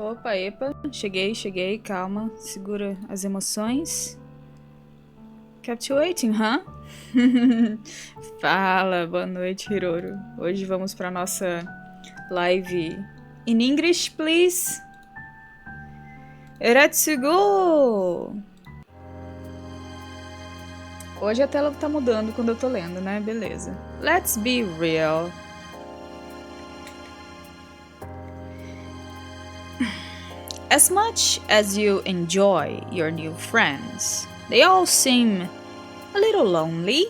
Opa, epa, cheguei, calma, segura as emoções. Kept waiting, huh? Fala, boa noite, Hiroro. Hoje vamos para nossa live in English, please. Let's go! Hoje a tela tá mudando quando eu tô lendo, né? Beleza. Let's be real. As much as you enjoy your new friends, they all seem a little lonely.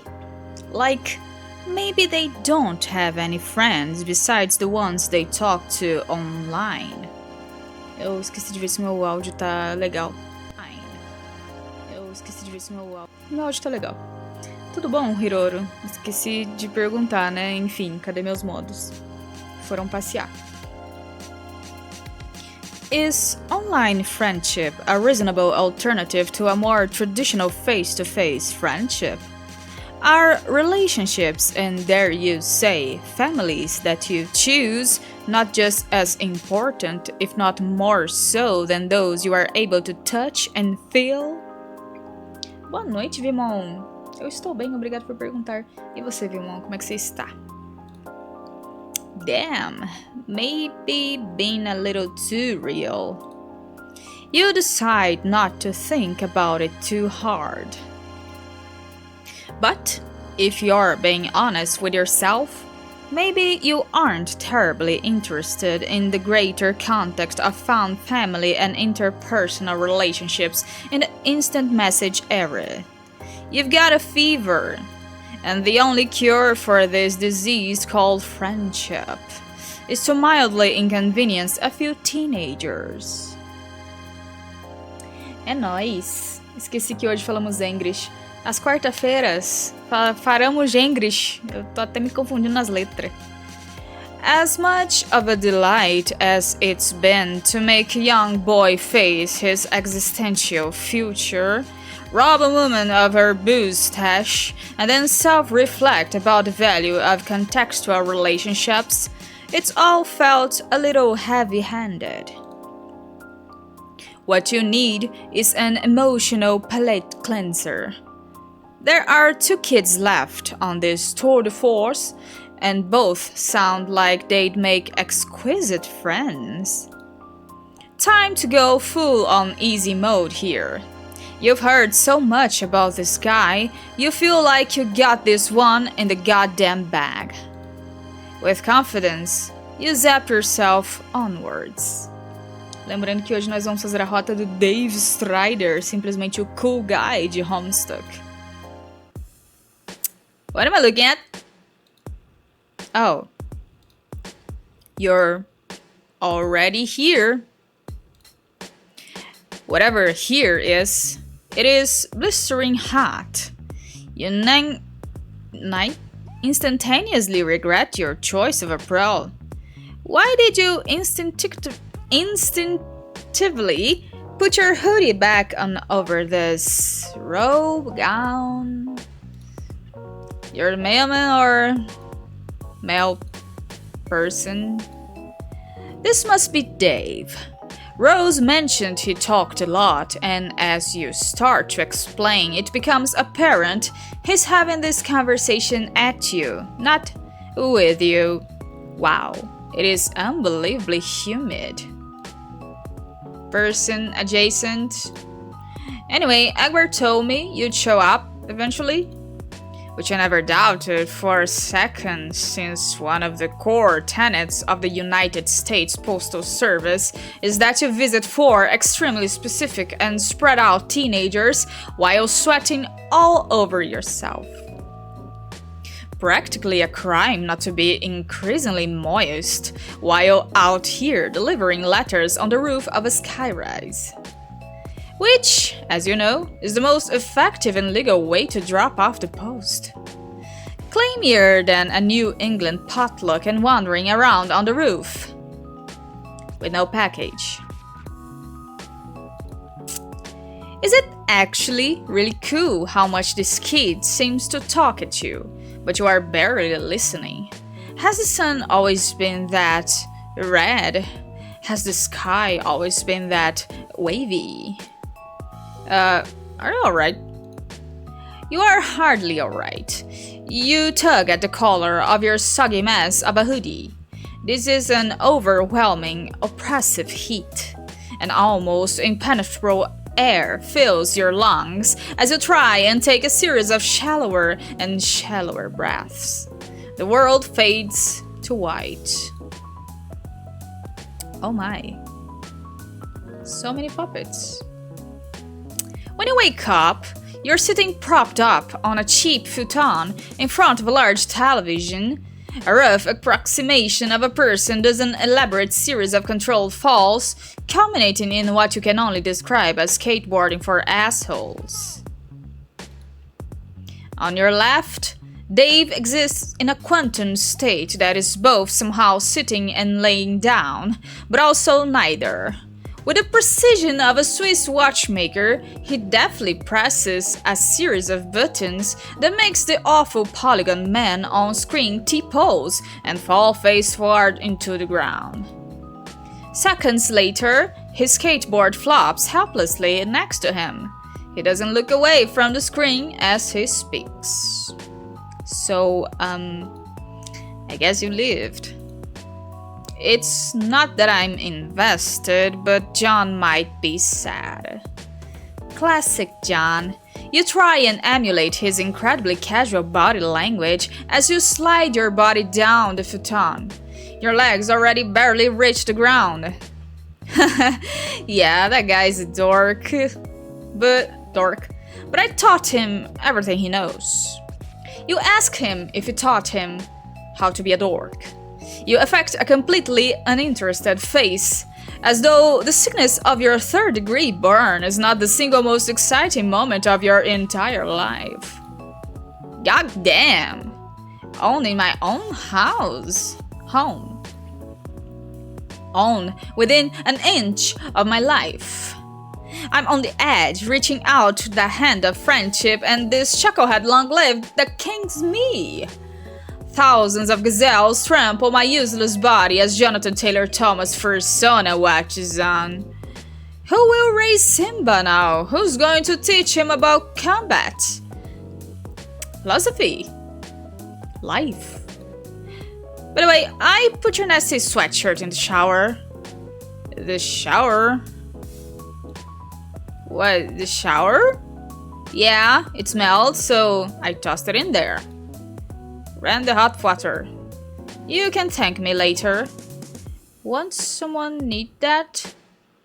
Like, maybe they don't have any friends besides the ones they talk to online. Eu esqueci de ver se meu áudio tá legal. Meu áudio tá legal. Tudo bom, Hiroro? Esqueci de perguntar, né? Enfim, cadê meus modos? Foram passear. Is online friendship a reasonable alternative to a more traditional face-to-face friendship? Are relationships, and dare you say, families that you choose, not just as important, if not more so, than those you are able to touch and feel? Boa noite, Vimon. Eu estou bem, obrigado por perguntar. E você, Vimon, como é que você está? Damn, maybe being a little too real. You decide not to think about it too hard. But if you're being honest with yourself, maybe you aren't terribly interested in the greater context of found family and interpersonal relationships in the instant message era. You've got a fever. And the only cure for this disease called friendship is to mildly inconvenience a few teenagers. É nóis! Esqueci que hoje falamos English. Às quarta-feiras, faramos English. Eu tô até me confundindo nas letras. As much of a delight as it's been to make a young boy face his existential future, rob a woman of her booze stash, and then self-reflect about the value of contextual relationships, it's all felt a little heavy-handed. What you need is an emotional palate cleanser. There are 2 kids left on this tour de force, and both sound like they'd make exquisite friends. Time to go full on easy mode here. You've heard so much about this guy, you feel like you got this one in the goddamn bag. With confidence, you zap yourself onwards. Lembrando que hoje nós vamos fazer a rota do Dave Strider, simplesmente o cool guy de Homestuck. What am I looking at? Oh. You're already here. Whatever here is, it is blistering hot. You instantaneously regret your choice of apparel. Why did you instinctively put your hoodie back on over this robe, gown? You're a mailman or mail person? This must be Dave. Rose mentioned he talked a lot, and as you start to explain, it becomes apparent he's having this conversation at you, not with you. Wow, it is unbelievably humid. Person adjacent. Anyway, Egbert told me you'd show up eventually, which I never doubted for a second, since one of the core tenets of the United States Postal Service is that you visit 4 extremely specific and spread out teenagers while sweating all over yourself. Practically a crime not to be increasingly moist while out here delivering letters on the roof of a skyrise. Which, as you know, is the most effective and legal way to drop off the post. Claimier than a New England potluck and wandering around on the roof. With no package. Is it actually really cool how much this kid seems to talk at you, but you are barely listening? Has the sun always been that red? Has the sky always been that wavy? Are you alright? You are hardly alright. You tug at the collar of your soggy mess of a hoodie. This is an overwhelming, oppressive heat. An almost impenetrable air fills your lungs as you try and take a series of shallower and shallower breaths. The world fades to white. Oh my. So many puppets. When you wake up, you're sitting propped up on a cheap futon in front of a large television. A rough approximation of a person does an elaborate series of controlled falls, culminating in what you can only describe as skateboarding for assholes. On your left, Dave exists in a quantum state that is both somehow sitting and laying down, but also neither. With the precision of a Swiss watchmaker, he deftly presses a series of buttons that makes the awful polygon man on screen T-pose and fall face forward into the ground. Seconds later, his skateboard flops helplessly next to him. He doesn't look away from the screen as he speaks. So, I guess you lived. It's not that I'm invested, but John might be sad. Classic John. You try and emulate his incredibly casual body language as you slide your body down the futon. Your legs already barely reach the ground. Yeah, that guy's a dork. But I taught him everything he knows. You ask him if you taught him how to be a dork. You affect a completely uninterested face, as though the sickness of your third-degree burn is not the single most exciting moment of your entire life. God damn! Own in my own house. Home. Own within an inch of my life. I'm on the edge, reaching out the hand of friendship, and this chucklehead long-lived that kings me. Thousands of gazelles trample my useless body as Jonathan Taylor Thomas' persona watches on. Who will raise Simba now? Who's going to teach him about combat? Philosophy. Life. By the way, I put your nasty sweatshirt in the shower. The shower? What, the shower? Yeah, it smelled, so I tossed it in there. Ran the hot water. You can thank me later. Won't someone need that?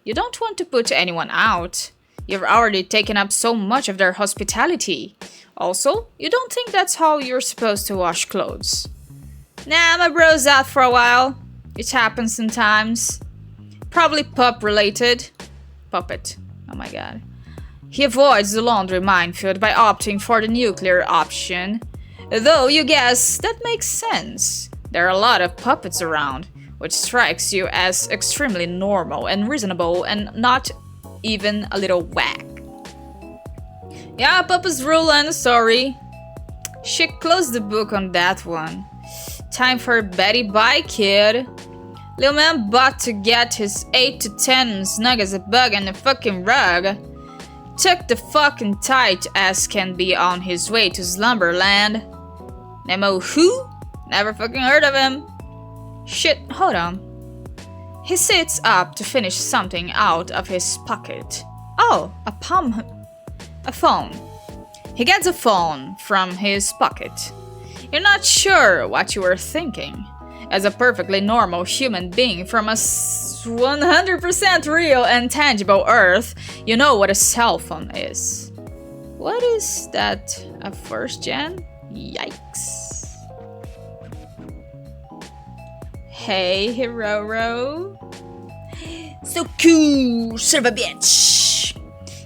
You don't want to put anyone out. You've already taken up so much of their hospitality. Also, you don't think that's how you're supposed to wash clothes. Nah, my bro's out for a while. It happens sometimes. Probably pup-related. Puppet. Oh my god. He avoids the laundry minefield by opting for the nuclear option. Though you guess that makes sense. There are a lot of puppets around, which strikes you as extremely normal and reasonable and not even a little whack. Yeah, puppets rule, and sorry. She closed the book on that one. Time for Betty Bye, kid. Lil man bought to get his 8 to 10 snug as a bug in the fucking rug. Took the fucking tight as can be on his way to Slumberland. Nemo who? Never fucking heard of him. Shit, hold on. He sits up to finish something out of his pocket. Oh, a phone. He gets a phone from his pocket. You're not sure what you were thinking. As a perfectly normal human being from a 100% real and tangible Earth, you know what a cell phone is. What is that, a first gen? Yikes. Hey, Hiroro. So cool, son of a bitch.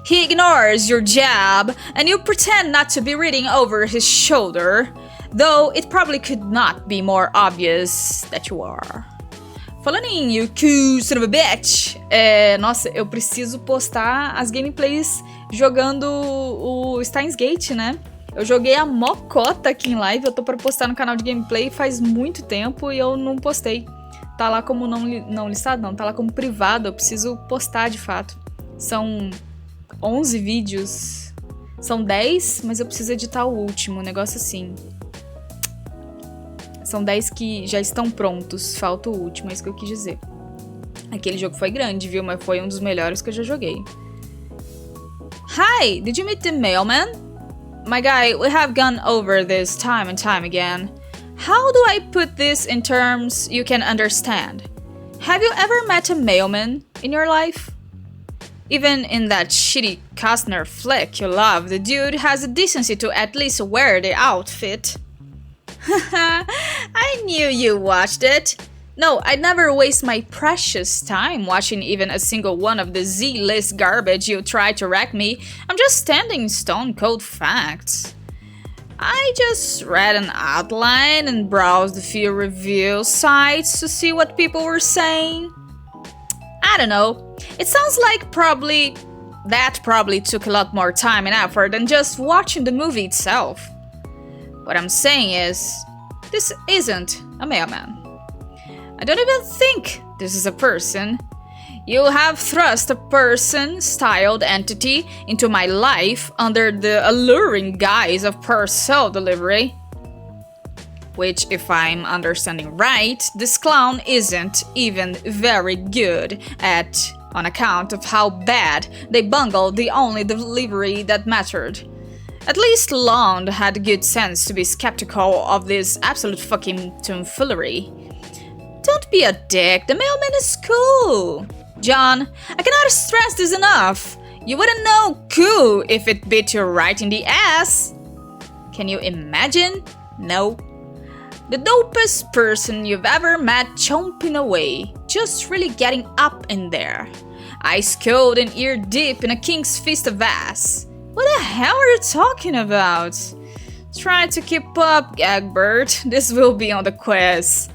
He ignores your jab, and you pretend not to be reading over his shoulder, though it probably could not be more obvious that you are. Falando em you cool, son of a bitch, nossa, eu preciso postar as gameplays jogando o Steins Gate, né? Eu joguei a mocota aqui em live, eu tô pra postar no canal de gameplay faz muito tempo e eu não postei. tá lá como não listado, não, tá lá como privado. Eu preciso postar de fato. São 11 vídeos. São 10, mas eu preciso editar o último, um negócio assim. São 10 que já estão prontos, falta o último, é isso que eu quis dizer. Aquele jogo foi grande, viu? Mas foi um dos melhores que eu já joguei. Hi, did you meet the mailman? My guy, we have gone over this time and time again. How do I put this in terms you can understand? Have you ever met a mailman in your life? Even in that shitty Costner flick you love, the dude has the decency to at least wear the outfit. I knew you watched it. No, I'd never waste my precious time watching even a single one of the Z-list garbage you try to wreck me. I'm just standing stone cold facts. I just read an outline and browsed a few review sites to see what people were saying. I don't know. It sounds like probably took a lot more time and effort than just watching the movie itself. What I'm saying is, this isn't a mailman. I don't even think this is a person. You have thrust a person-styled entity into my life under the alluring guise of parcel delivery. Which, if I'm understanding right, this clown isn't even very good at on account of how bad they bungled the only delivery that mattered. At least Lond had good sense to be skeptical of this absolute fucking tomfoolery. Don't be a dick, the mailman is cool. John, I cannot stress this enough. You wouldn't know cool if it bit you right in the ass. Can you imagine? No. The dopest person you've ever met chomping away, just really getting up in there. Ice cold and ear deep in a king's fist of ass. What the hell are you talking about? Try to keep up, Gagbert. This will be on the quiz.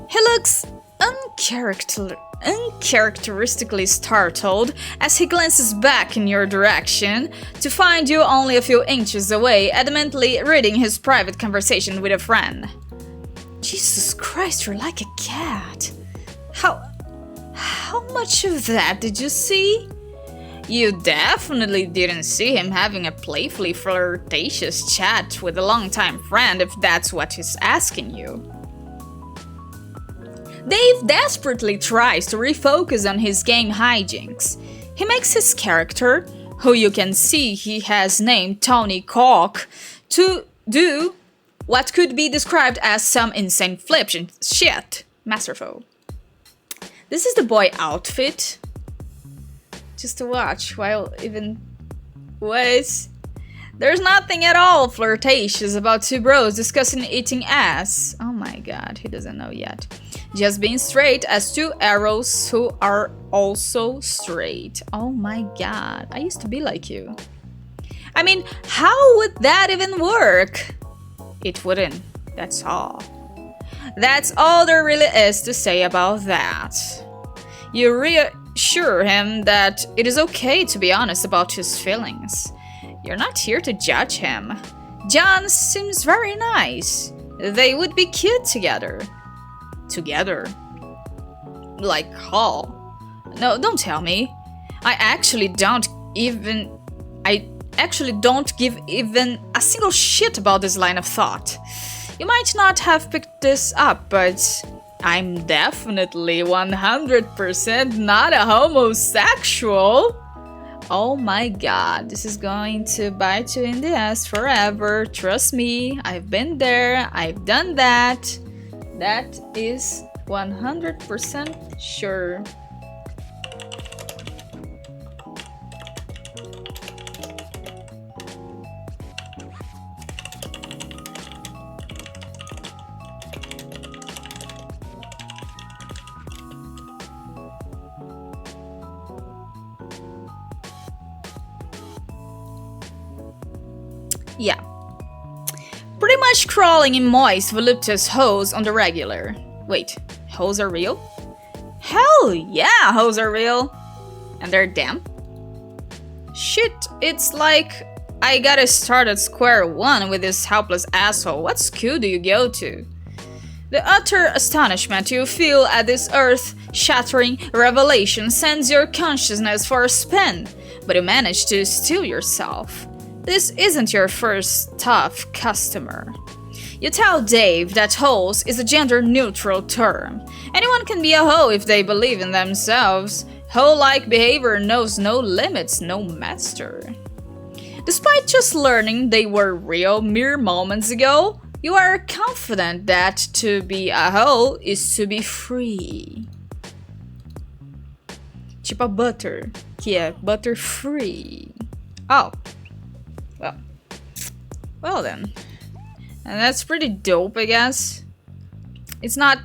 He looks uncharacteristically startled as he glances back in your direction to find you only a few inches away, adamantly reading his private conversation with a friend. Jesus Christ, you're like a cat. How much of that did you see? You definitely didn't see him having a playfully flirtatious chat with a longtime friend, if that's what he's asking you. Dave desperately tries to refocus on his game hijinks. He makes his character, who you can see he has named Tony Cock, to do what could be described as some insane flip shit. Masterful. This is the boy outfit. Just to watch while even... What? There's nothing at all flirtatious about two bros discussing eating ass. Oh my god, he doesn't know yet. Just being straight as two arrows who are also straight. Oh my god, I used to be like you. I mean, how would that even work? It wouldn't, that's all. That's all there really is to say about that. You reassure him that it is okay to be honest about his feelings. You're not here to judge him. John seems very nice. They would be cute together. Together? Like how? No, don't tell me. I actually don't give even a single shit about this line of thought. You might not have picked this up, but I'm definitely 100% not a homosexual. Oh my god, this is going to bite you in the ass forever. Trust me, I've been there, I've done that. That is 100% sure. Yeah. Pretty much crawling in moist, voluptuous hoes on the regular. Wait, hoes are real? Hell yeah, hoes are real. And they're damp? Shit, it's like I gotta start at square one with this helpless asshole. What school do you go to? The utter astonishment you feel at this earth-shattering revelation sends your consciousness for a spin, but you manage to steel yourself. This isn't your first tough customer. You tell Dave that hoes is a gender-neutral term. Anyone can be a hoe if they believe in themselves. Hoe-like behavior knows no limits, no master. Despite just learning they were real mere moments ago, you are confident that to be a hoe is to be free. Tipo butter, que é butter free. Oh. Well then. And that's pretty dope, I guess. It's not...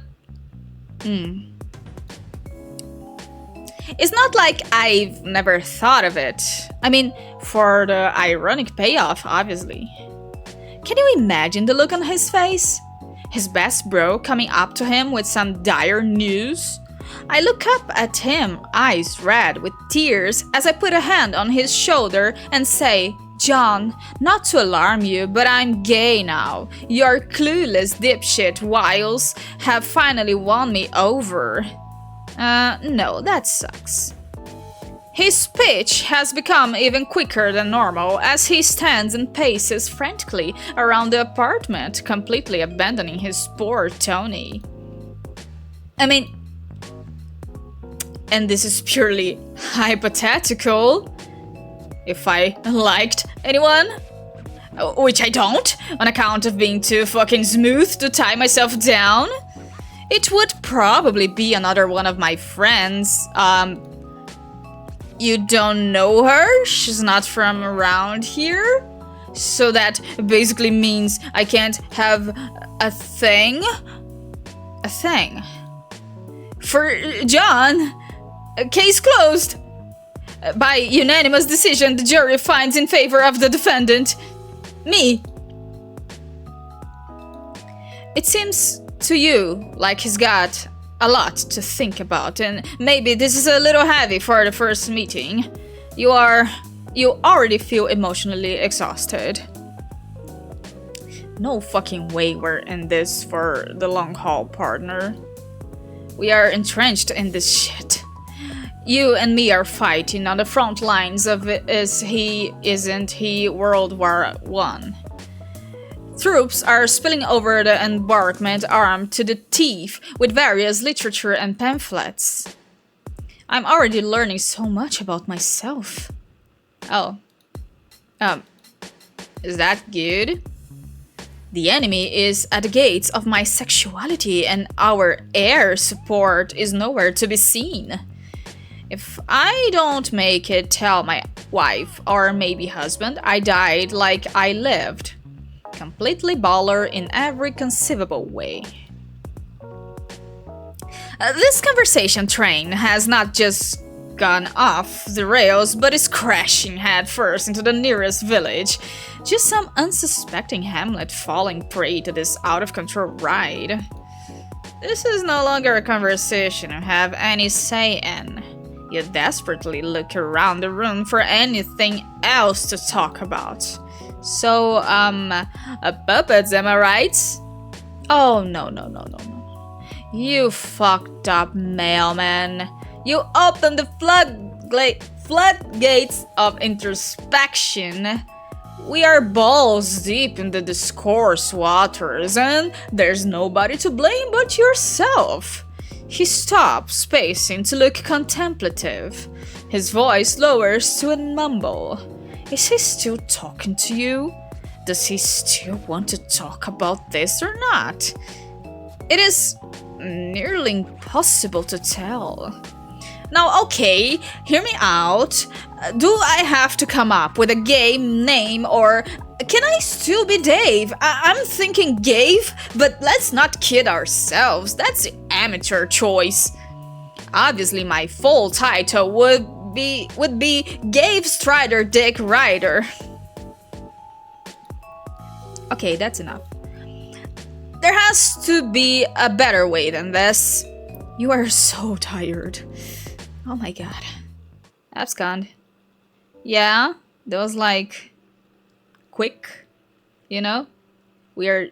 It's not like I've never thought of it. I mean, for the ironic payoff, obviously. Can you imagine the look on his face? His best bro coming up to him with some dire news? I look up at him, eyes red with tears, as I put a hand on his shoulder and say, John, not to alarm you, but I'm gay now. Your clueless dipshit wiles have finally won me over. No, that sucks. His speech has become even quicker than normal as he stands and paces frantically around the apartment, completely abandoning his poor Tony. I mean, and this is purely hypothetical. If I liked anyone, which I don't, on account of being too fucking smooth to tie myself down, it would probably be another one of my friends. You don't know her? She's not from around here? So that basically means I can't have a thing? A thing. For John, case closed. By unanimous decision, the jury finds in favor of the defendant. Me. It seems to you like he's got a lot to think about, and maybe this is a little heavy for the first meeting. You already feel emotionally exhausted. No fucking way we're in this for the long haul, partner. We are entrenched in this shit. You and me are fighting on the front lines of Is He, Isn't He World War I. Troops are spilling over the embankment armed to the teeth with various literature and pamphlets. I'm already learning so much about myself. Oh. Is that good? The enemy is at the gates of my sexuality and our air support is nowhere to be seen. If I don't make it tell my wife or maybe husband I died like I lived. Completely baller in every conceivable way. This conversation train has not just gone off the rails, but is crashing headfirst into the nearest village. Just some unsuspecting hamlet falling prey to this out-of-control ride. This is no longer a conversation you have any say in. You desperately look around the room for anything else to talk about. So, puppets, am I right? Oh, no. You fucked up, mailman. You opened the floodgates of introspection. We are balls deep in the discourse waters, and there's nobody to blame but yourself. He stops, pacing to look contemplative. His voice lowers to a mumble. Is he still talking to you? Does he still want to talk about this or not? It is nearly impossible to tell. Now, okay, hear me out. Do I have to come up with a gay name or can I still be Dave? I'm thinking Gave, but let's not kid ourselves. That's the amateur choice. Obviously, my full title would be Gave Strider Dick Rider. Okay, that's enough. There has to be a better way than this. You are so tired. Oh my god. Abscond. Yeah, that was like quick, you know? We are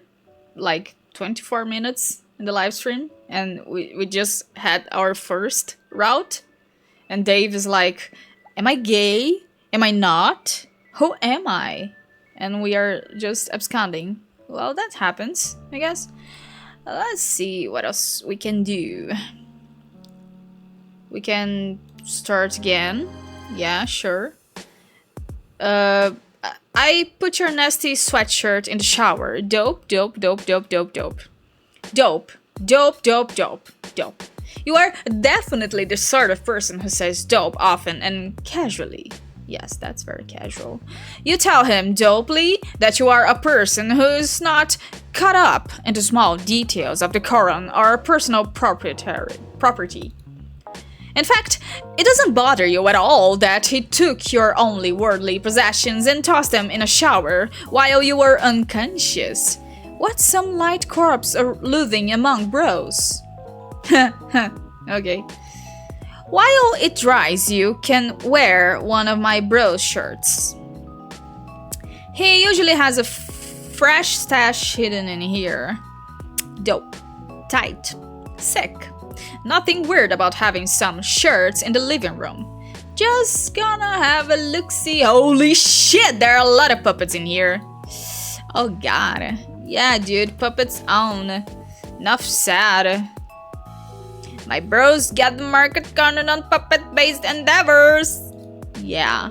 like 24 minutes in the live stream, and we just had our first route, and Dave is like, am I gay? Am I not? Who am I? And we are just absconding. Well, that happens, I guess. Let's see what else we can do. We can start again. Yeah, sure. I put your nasty sweatshirt in the shower. Dope, dope, dope, dope, dope, dope. Dope, dope, dope, dope, dope. You are definitely the sort of person who says dope often and casually. Yes, that's very casual. You tell him, dopely, that you are a person who's not caught up into small details of decorum or personal property. In fact, it doesn't bother you at all that he took your only worldly possessions and tossed them in a shower while you were unconscious. What's some light corpse loathing among bros? Okay. While it dries, you can wear one of my bros' shirts. He usually has a fresh stash hidden in here. Dope. Tight. Sick. Nothing weird about having some shirts in the living room. Just gonna have a look-see. Holy shit, there are a lot of puppets in here. Oh god. Yeah, dude, puppets on. Enough said. My bros got the market cornered on puppet-based endeavors. Yeah.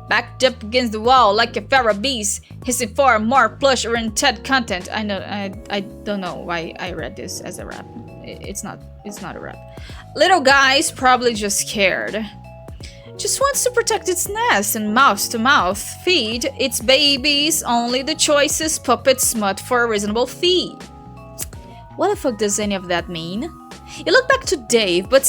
Backed up against the wall like a feral beast, hissing for more plush-oriented content. I don't know why I read this as a rap. It's not a rap. Little guy's probably just scared. Just wants to protect its nest and mouth-to-mouth feed its babies only the choicest puppet smut for a reasonable fee. What the fuck does any of that mean? You look back to Dave, but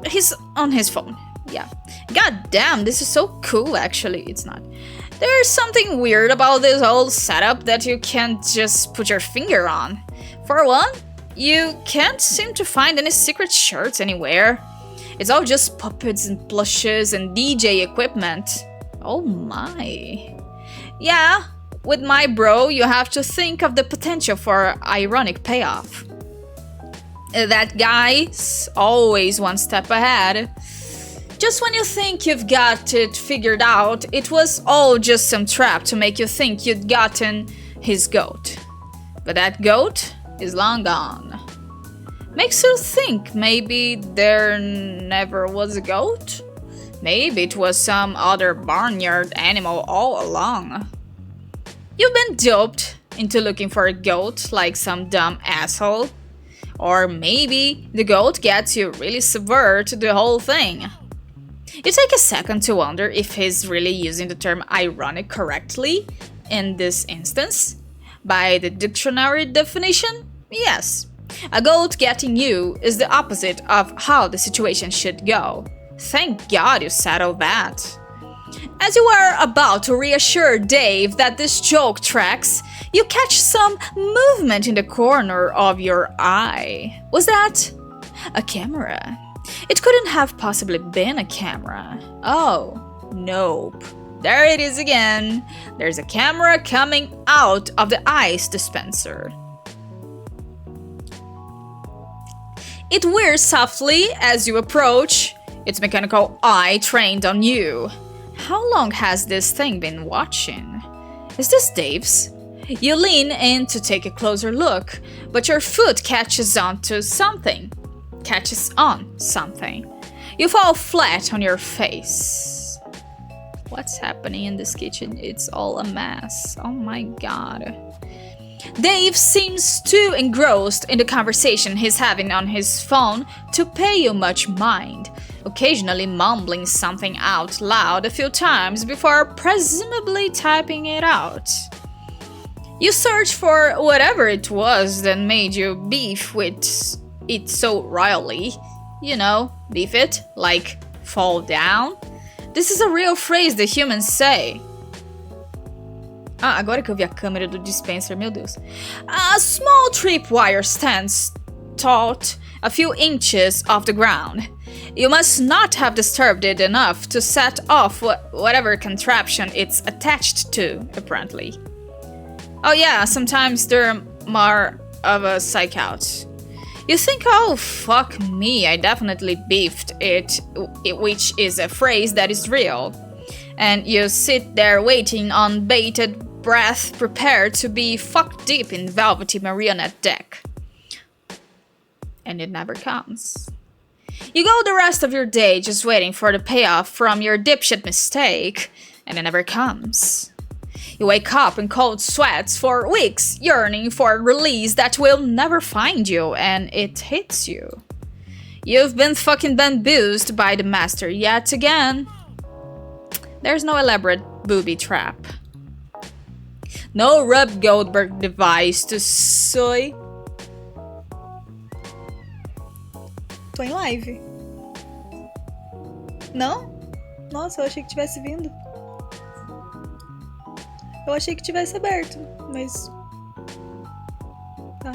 he's on his phone. Yeah. God damn, this is so cool, actually. It's not. There's something weird about this whole setup that you can't just put your finger on. For one, you can't seem to find any secret shirts anywhere. It's all just puppets and plushes and DJ equipment. Oh my. Yeah, with my bro, you have to think of the potential for ironic payoff. That guy's always one step ahead. Just when you think you've got it figured out, it was all just some trap to make you think you'd gotten his goat. But that goat is long gone. Makes you think maybe there never was a goat? Maybe it was some other barnyard animal all along. You've been duped into looking for a goat like some dumb asshole. Or maybe the goat gets you really subvert the whole thing. You take a second to wonder if he's really using the term ironic correctly in this instance. By the dictionary definition, yes. A goat getting you is the opposite of how the situation should go. Thank God you settled that. As you are about to reassure Dave that this joke tracks, you catch some movement in the corner of your eye. Was that a camera? It couldn't have possibly been a camera. Oh, nope. There it is again. There's a camera coming out of the ice dispenser. It whirs softly as you approach, its mechanical eye trained on you. How long has this thing been watching? Is this Dave's? You lean in to take a closer look, but your foot catches on something. You fall flat on your face. What's happening in this kitchen? It's all a mess. Oh my god. Dave seems too engrossed in the conversation he's having on his phone to pay you much mind, occasionally mumbling something out loud a few times before presumably typing it out. You search for whatever it was that made you beef with it so royally. You know, beef it, like fall down. This is a real phrase that humans say. Ah, agora que eu vi a câmera do dispenser, meu Deus. A small tripwire stands taut a few inches off the ground. You must not have disturbed it enough to set off whatever contraption it's attached to, apparently. Oh yeah, sometimes they're more of a psych out. You think, oh, fuck me, I definitely beefed it, which is a phrase that is real. And you sit there waiting on bated breath, prepared to be fucked deep in velvety marionette deck. And it never comes. You go the rest of your day just waiting for the payoff from your dipshit mistake, and it never comes. You wake up in cold sweats for weeks, yearning for a release that will never find you, and it hits you. You've been fucking bamboozled by the master yet again. There's no elaborate booby trap. No Rube Goldberg device to soy. Tô em live. Não? Nossa, eu achei que tivesse vindo. Eu achei que tivesse aberto, mas... Tá.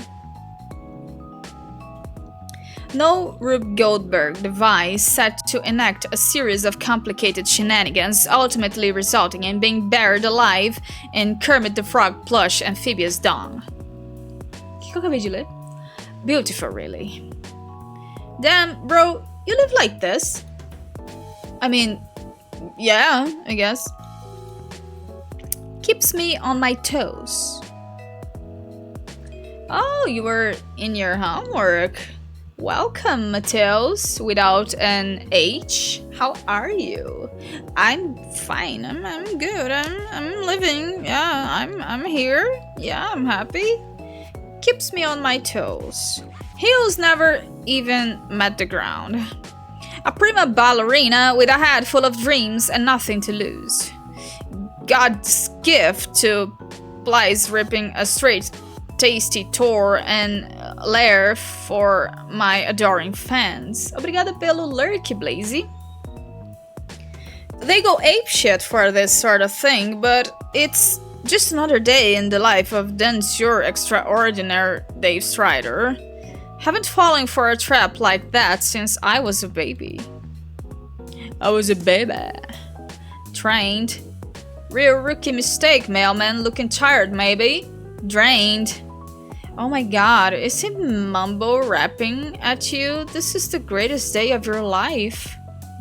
No Rube Goldberg device set to enact a series of complicated shenanigans, ultimately resulting in being buried alive in Kermit the Frog plush amphibious dong. O que eu acabei de ler? Beautiful, really. Damn, bro, you live like this? I mean, yeah, I guess. Keeps me on my toes. Oh, you were in your homework. Welcome, Mateos, without an H. How are you? I'm fine. I'm good. I'm living. Yeah, I'm here. Yeah, I'm happy. Keeps me on my toes. Heels never even met the ground. A prima ballerina with a head full of dreams and nothing to lose. God's gift to Bly's ripping a straight, tasty tour and lair for my adoring fans. Obrigada pelo lurk, Blazy. They go apeshit for this sort of thing, but it's just another day in the life of Dance Your Extraordinary Dave Strider. Haven't fallen for a trap like that since I was a baby. I was a baby. Trained. Real rookie mistake, mailman. Looking tired, maybe. Drained. Oh my god, is he mumble rapping at you? This is the greatest day of your life.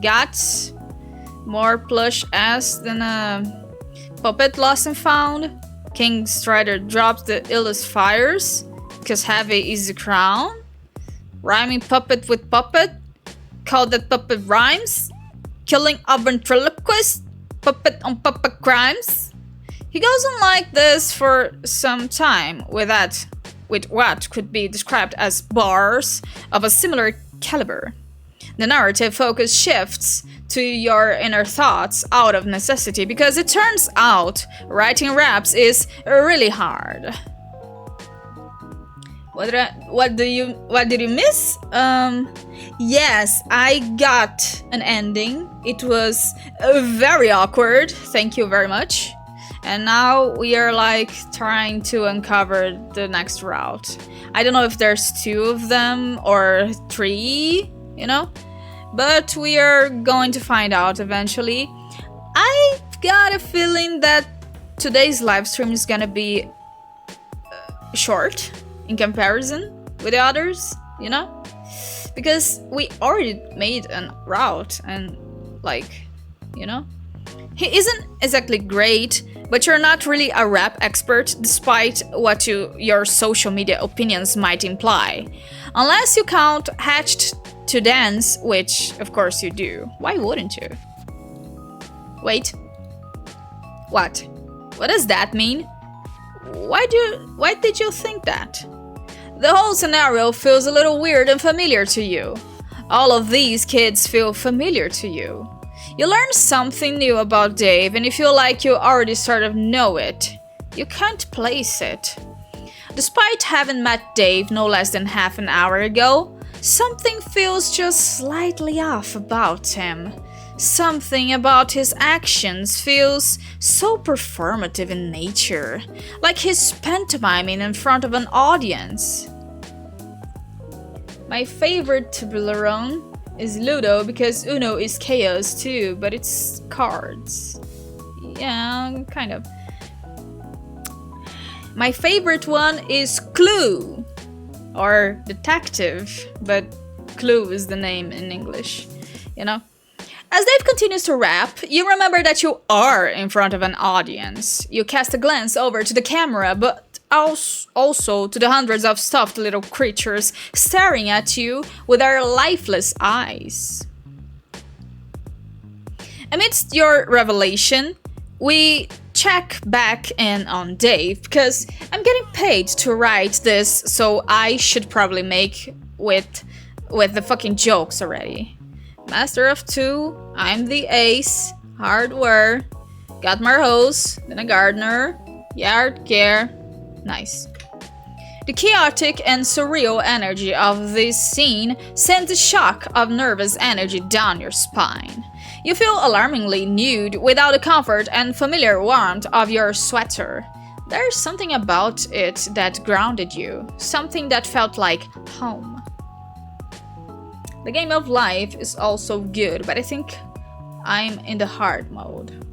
Guts. More plush ass than a puppet lost and found. King Strider drops the illest fires. Cause heavy is the crown. Rhyming puppet with puppet. Call that puppet rhymes. Killing a ventriloquist. Puppet on puppet crimes. He goes on like this for some time with what could be described as bars of a similar caliber. The narrative focus shifts to your inner thoughts out of necessity because it turns out writing raps is really hard. What did you miss? Yes, I got an ending. It was very awkward. Thank you very much. And now we are like trying to uncover the next route. I don't know if there's 2 of them or 3, you know? But we are going to find out eventually. I've got a feeling that today's live stream is gonna be short in comparison with the others, you know? Because we already made a route and like, you know? He isn't exactly great, but you're not really a rap expert despite what your social media opinions might imply. Unless you count Hatched to Dance, which of course you do. Why wouldn't you? Wait. What? What does that mean? Why did you think that? The whole scenario feels a little weird and familiar to you. All of these kids feel familiar to you. You learn something new about Dave and you feel like you already sort of know it. You can't place it. Despite having met Dave no less than half an hour ago, something feels just slightly off about him. Something about his actions feels so performative in nature, like he's pantomiming in front of an audience. My favorite Toblerone is Ludo because Uno is chaos too, but it's cards. Yeah, kind of. My favorite one is Clue. or detective, but Clue is the name in English, you know? As Dave continues to rap, you remember that you are in front of an audience. You cast a glance over to the camera, but also to the hundreds of stuffed little creatures staring at you with their lifeless eyes. Amidst your revelation, we check back in on Dave because I'm getting paid to write this, so I should probably make with the fucking jokes already. Master of two, I'm the ace, hardware, got more hose than a gardener, yard care, nice. The chaotic and surreal energy of this scene sends a shock of nervous energy down your spine. You feel alarmingly nude without the comfort and familiar warmth of your sweater. There's something about it that grounded you, something that felt like home. The game of life is also good, but I think I'm in the hard mode.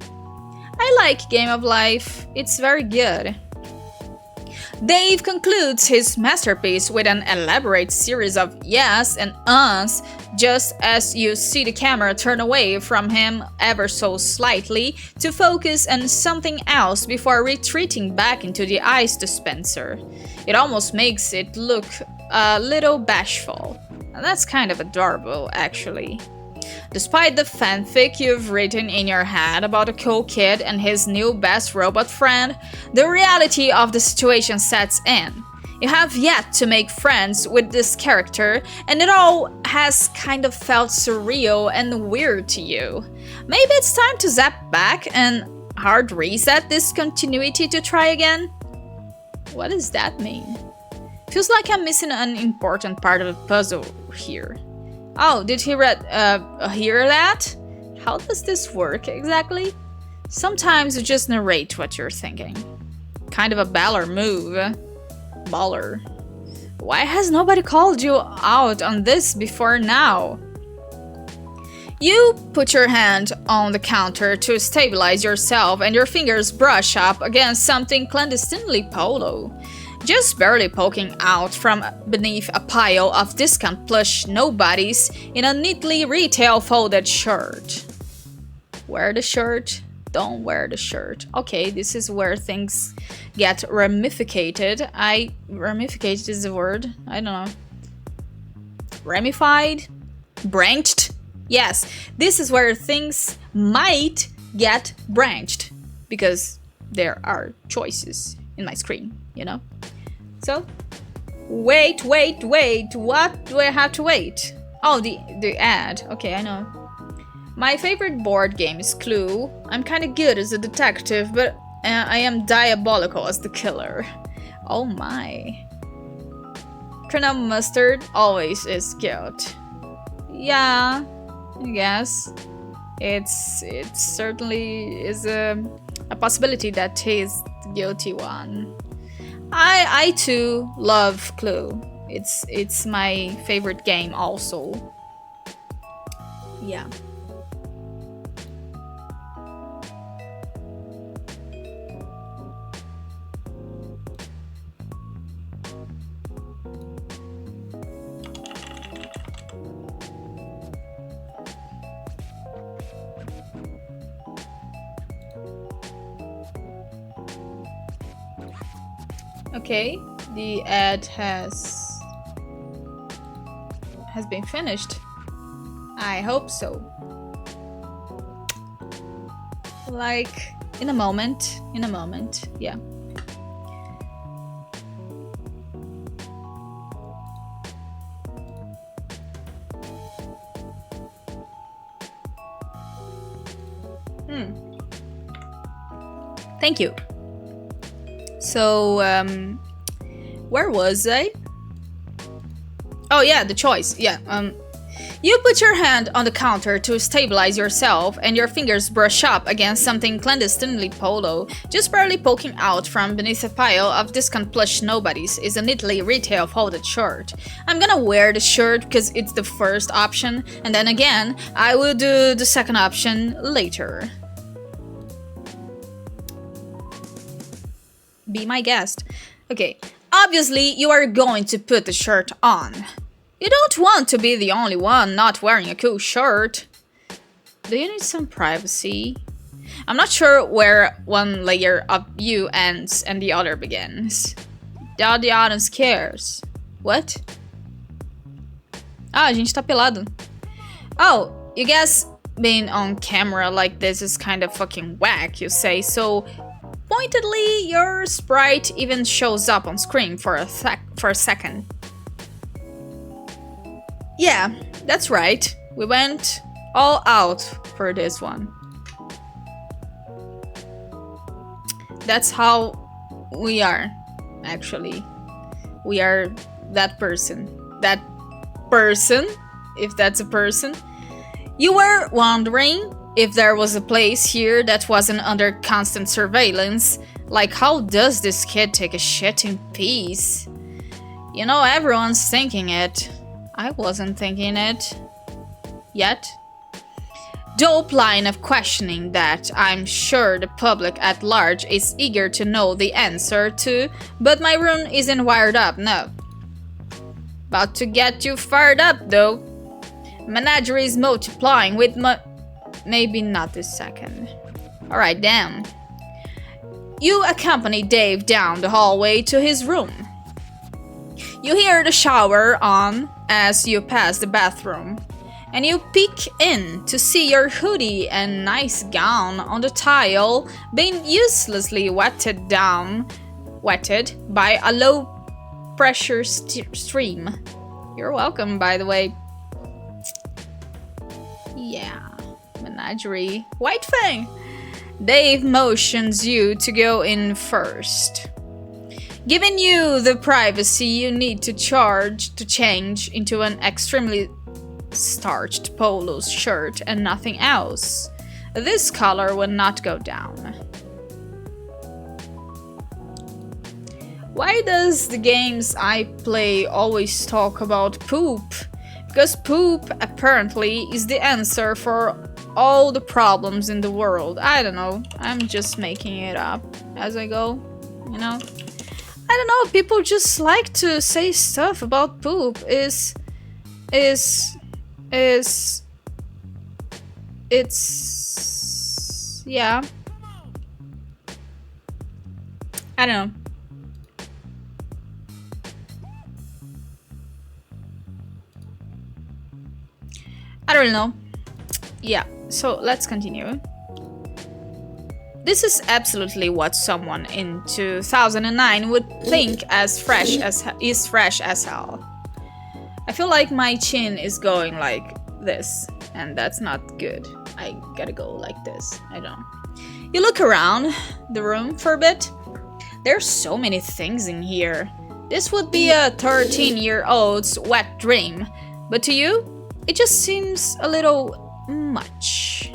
I like Game of Life, it's very good. Dave concludes his masterpiece with an elaborate series of yes and uhs, just as you see the camera turn away from him ever so slightly to focus on something else before retreating back into the ice dispenser. It almost makes it look a little bashful. And that's kind of adorable, actually. Despite the fanfic you've written in your head about a cool kid and his new best robot friend, the reality of the situation sets in. You have yet to make friends with this character, and it all has kind of felt surreal and weird to you. Maybe it's time to zap back and hard reset this continuity to try again? What does that mean? Feels like I'm missing an important part of the puzzle here. Oh, did he hear that? How does this work exactly? Sometimes you just narrate what you're thinking. Kind of a baller move. Baller. Why has nobody called you out on this before now? You put your hand on the counter to stabilize yourself and your fingers brush up against something clandestinely polo. Just barely poking out from beneath a pile of discount plush nobodies in a neatly retail folded shirt. Wear the shirt, don't wear the shirt. Okay, this is where things get ramificated. Ramificated is a word? I don't know. Ramified? Branched? Yes, this is where things might get branched. Because there are choices in my screen, you know? So, wait, what do I have to wait? Oh, the ad, okay, I know. My favorite board game is Clue. I'm kinda good as a detective, but I am diabolical as the killer. Oh my. Colonel Mustard always is guilt. Yeah, I guess. It certainly is a possibility that he's the guilty one. I too love Clue. It's my favorite game also. Yeah. Okay, the ad has been finished. I hope so. Like in a moment, yeah. Thank you. So, where was I? Oh yeah, the choice, yeah. You put your hand on the counter to stabilize yourself and your fingers brush up against something clandestinely polo, just barely poking out from beneath a pile of discount plush nobodies is a neatly retail folded shirt. I'm gonna wear the shirt because it's the first option, and then again, I will do the second option later. Be my guest. Okay, Obviously, you are going to put the shirt on. You don't want to be the only one not wearing a cool shirt. Do you need some privacy? I'm not sure where one layer of you ends and the other begins. Doubt the audience cares. What? Ah, a gente tá pelado. Oh, you guess being on camera like this is kind of fucking whack, you say, so pointedly your sprite even shows up on screen for a second. Yeah, that's right. We went all out for this one. That's how we are, actually. We are that person. That person, if that's a person. You were wondering if there was a place here that wasn't under constant surveillance. Like, how does this kid take a shit in peace? You know, everyone's thinking it. I wasn't thinking it. Yet. Dope line of questioning that I'm sure the public at large is eager to know the answer to, but my room isn't wired up, no. About to get you fired up, though. Menagerie is multiplying with maybe not this second. Alright, damn. You accompany Dave down the hallway to his room. You hear the shower on as you pass the bathroom, and you peek in to see your hoodie and nice gown on the tile being uselessly wetted by a low-pressure stream. You're welcome, by the way. Yeah, menagerie. White Fang! Dave motions you to go in first, giving you the privacy you need to change into an extremely starched polo shirt and nothing else. This color will not go down. Why does the games I play always talk about poop? Because poop apparently is the answer for all the problems in the world. I don't know. I'm just making it up as I go, you know? I don't know. People just like to say stuff about poop. It's yeah. I don't know. I don't know. Yeah, so let's continue. This is absolutely what someone in 2009 would think is fresh as hell. I feel like my chin is going like this, and that's not good. I gotta go like this. I don't. You look around the room for a bit. There's so many things in here. This would be a 13-year-old's wet dream, but to you, it just seems a little much.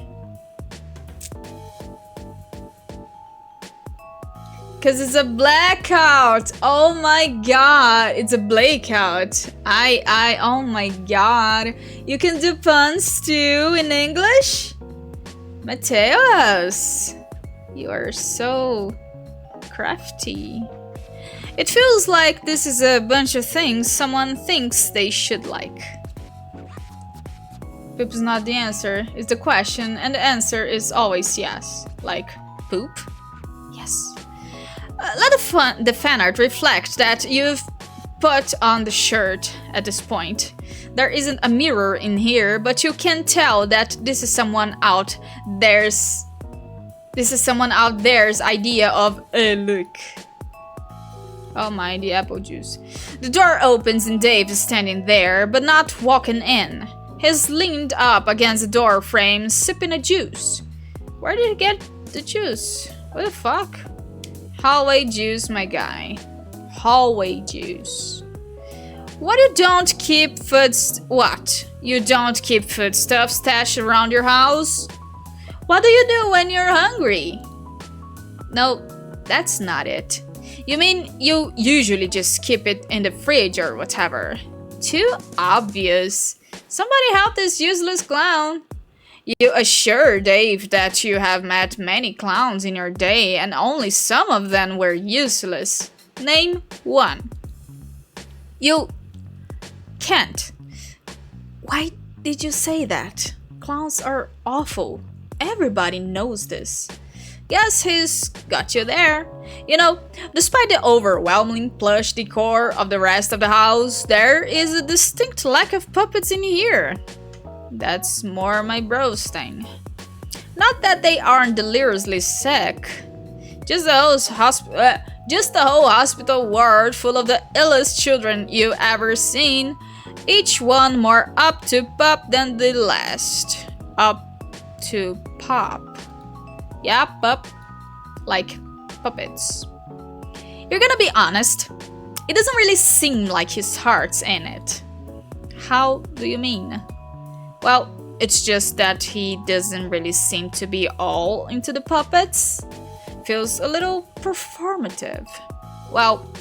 Cause it's a blackout. Oh my god, it's a blackout. Oh my god. You can do puns too in English? Mateos, you are so crafty. It feels like this is a bunch of things someone thinks they should like. Poop is not the answer, it's the question, and the answer is always yes. Like, poop? Yes. Let the fan art reflect that you've put on the shirt at this point. There isn't a mirror in here, but you can tell that this is someone out there's idea of a look. Oh my, the apple juice. The door opens and Dave is standing there, but not walking in. He's leaned up against the door frame, sipping a juice. Where did he get the juice? What the fuck? Hallway juice, my guy. Hallway juice. You don't keep foodstuff stashed around your house? What do you do when you're hungry? No, that's not it. You mean you usually just keep it in the fridge or whatever? Too obvious. Somebody help this useless clown. You assure Dave that you have met many clowns in your day and only some of them were useless. Name one. You can't. Why did you say that? Clowns are awful. Everybody knows this. Guess he's got you there. You know, despite the overwhelming plush decor of the rest of the house, there is a distinct lack of puppets in here. That's more my bros thing. Not that they aren't deliriously sick. Just the whole hospital ward full of the illest children you've ever seen. Each one more up to pop than the last. Up to pop. Yeah, pup. Like puppets. You're gonna be honest. It doesn't really seem like his heart's in it. How do you mean? Well, it's just that he doesn't really seem to be all into the puppets. Feels a little performative. Well,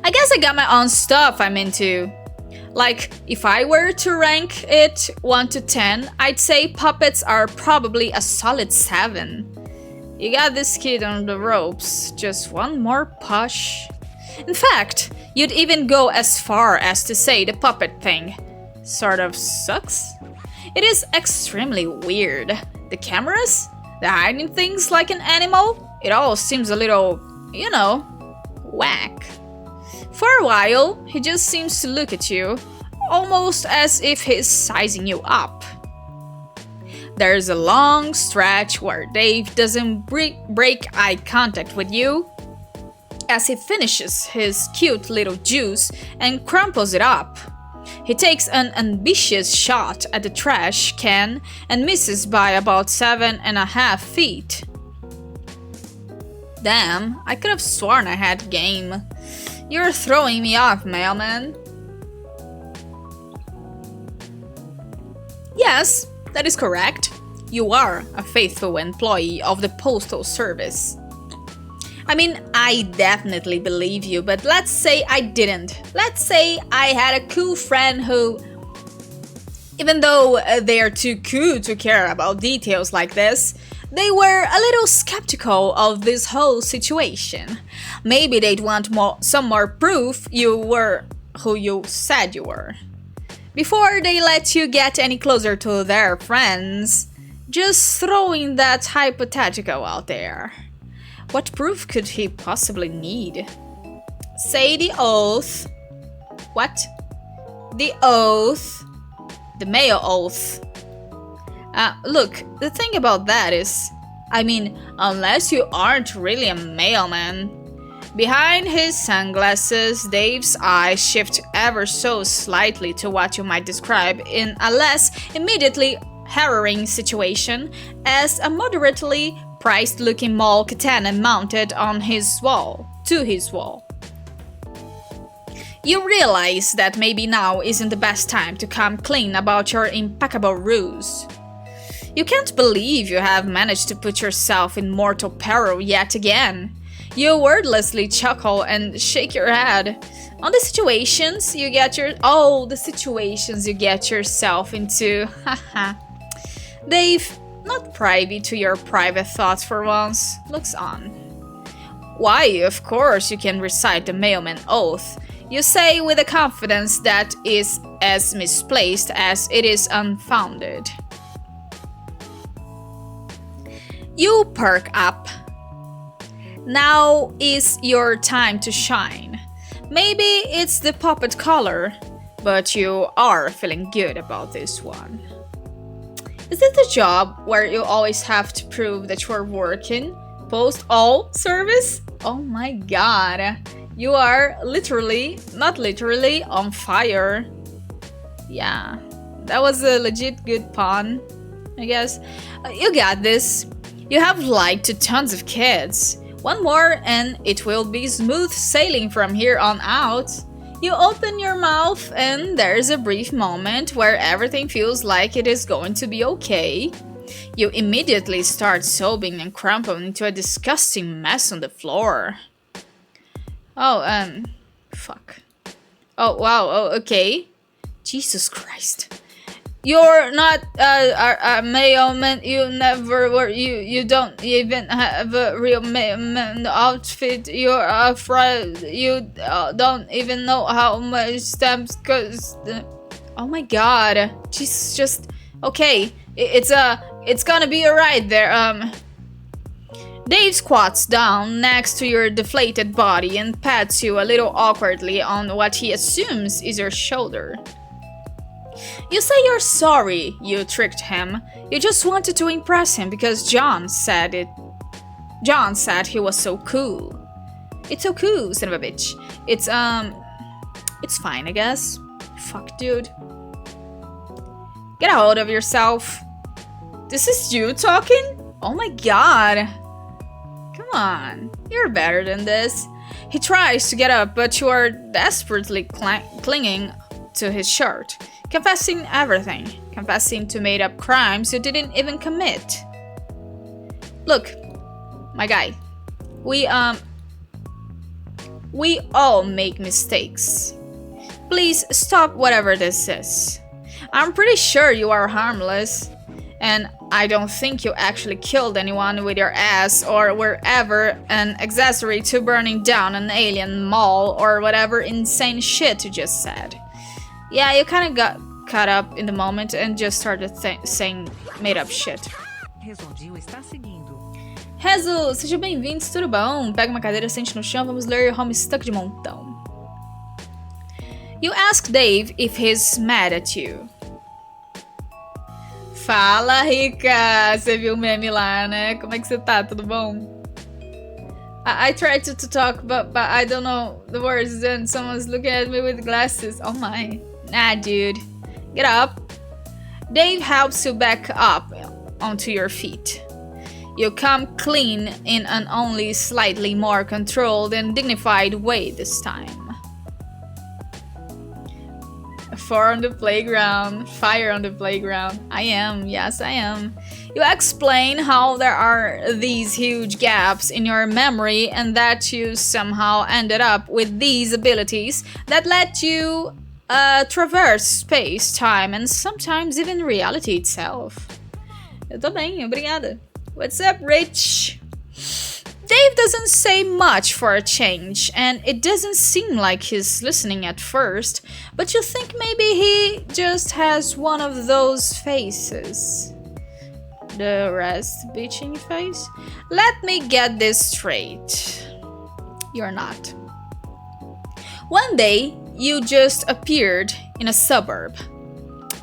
I guess I got my own stuff I'm into. Like, if I were to rank it 1 to 10, I'd say puppets are probably a solid 7. You got this kid on the ropes, just one more push. In fact, you'd even go as far as to say the puppet thing sort of sucks. It is extremely weird. The cameras, the hiding things like an animal, it all seems a little, whack. For a while, he just seems to look at you, almost as if he's sizing you up. There's a long stretch where Dave doesn't break eye contact with you as he finishes his cute little juice and crumples it up. He takes an ambitious shot at the trash can and misses by about 7.5 feet. Damn, I could have sworn I had game. You're throwing me off, mailman. Yes, that is correct. You are a faithful employee of the Postal Service. I mean, I definitely believe you, but let's say I didn't. Let's say I had a cool friend who, even though they are too cool to care about details like this, they were a little skeptical of this whole situation. Maybe they'd want some more proof you were who you said you were. Before they let you get any closer to their friends, just throwing that hypothetical out there. What proof could he possibly need? Say the oath. What? The oath. The mail oath. Look, the thing about that is, unless you aren't really a mailman. Behind his sunglasses, Dave's eyes shift ever so slightly to what you might describe in a less immediately harrowing situation as a moderately priced-looking mall katana mounted on his wall. You realize that maybe now isn't the best time to come clean about your impeccable ruse. You can't believe you have managed to put yourself in mortal peril yet again. You wordlessly chuckle and shake your head. On the situations you get yourself into. Haha. Dave, not privy to your private thoughts for once, looks on. Why, of course you can recite the mailman oath. You say with a confidence that is as misplaced as it is unfounded. You perk up. Now is your time to shine. Maybe it's the puppet color, but you are feeling good about this one. Is it the job where you always have to prove that you're working? Post-all service? Oh my god. You are literally, not literally, on fire. Yeah, that was a legit good pun, I guess. You got this. You have lied to tons of kids. One more and it will be smooth sailing from here on out. You open your mouth and there's a brief moment where everything feels like it is going to be okay. You immediately start sobbing and crumple into a disgusting mess on the floor. Fuck. Oh, wow, oh, okay. Jesus Christ. You're not a mailman. You never were. You don't even have a real mailman outfit. You're afraid. You don't even know how much stamps cost. Oh my god. She's just okay. It's gonna be alright there. Dave squats down next to your deflated body and pats you a little awkwardly on what he assumes is your shoulder. You say you're sorry, you tricked him. You just wanted to impress him because John said it. John said he was so cool. It's so cool, son of a bitch. It's fine, I guess. Fuck, dude. Get a hold of yourself. This is you talking? Oh my god. Come on, you're better than this. He tries to get up, but you are desperately clinging to his shirt, confessing everything, confessing to made-up crimes you didn't even commit. Look, my guy, we all make mistakes. Please stop whatever this is. I'm pretty sure you are harmless, and I don't think you actually killed anyone with your ass or were ever an accessory to burning down an alien mall or whatever insane shit you just said. Yeah, you kinda got caught up in the moment and just started saying made up shit. Rezo, sejam bem-vindos, tudo bom? Pega uma cadeira, sente no chão, vamos ler Homestuck de montão. You ask Dave if he's mad at you. Fala, Rica! Você viu o meme lá, né? Como é que você tá? Tudo bom? I tried to talk, but I don't know the words, and someone's looking at me with glasses. Oh my. Nah, dude. Get up. Dave helps you back up onto your feet. You come clean in an only slightly more controlled and dignified way this time. Fire on the playground. I am, yes I am. You explain how there are these huge gaps in your memory and that you somehow ended up with these abilities that let you traverse space, time, and sometimes even reality itself. Eu tô bem, obrigada. What's up, Rich? Dave doesn't say much for a change, and it doesn't seem like he's listening at first, but you think maybe he just has one of those faces. The rest bitching face? Let me get this straight. You're not. One day, you just appeared in a suburb.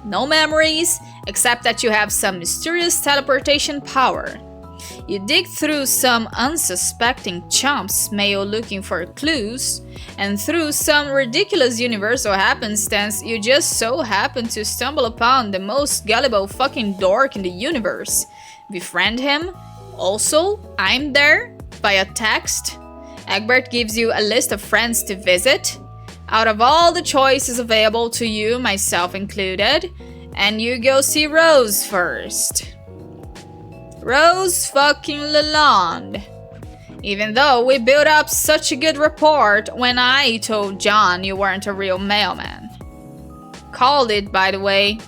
No memories, except that you have some mysterious teleportation power. You dig through some unsuspecting chump's mail looking for clues, and through some ridiculous universal happenstance, you just so happen to stumble upon the most gullible fucking dork in the universe. Befriend him. Also, I'm there, via text. Egbert gives you a list of friends to visit, out of all the choices available to you, myself included, and you go see Rose first. Rose fucking Lalonde. Even though we built up such a good rapport when I told John you weren't a real mailman. Called it, by the way.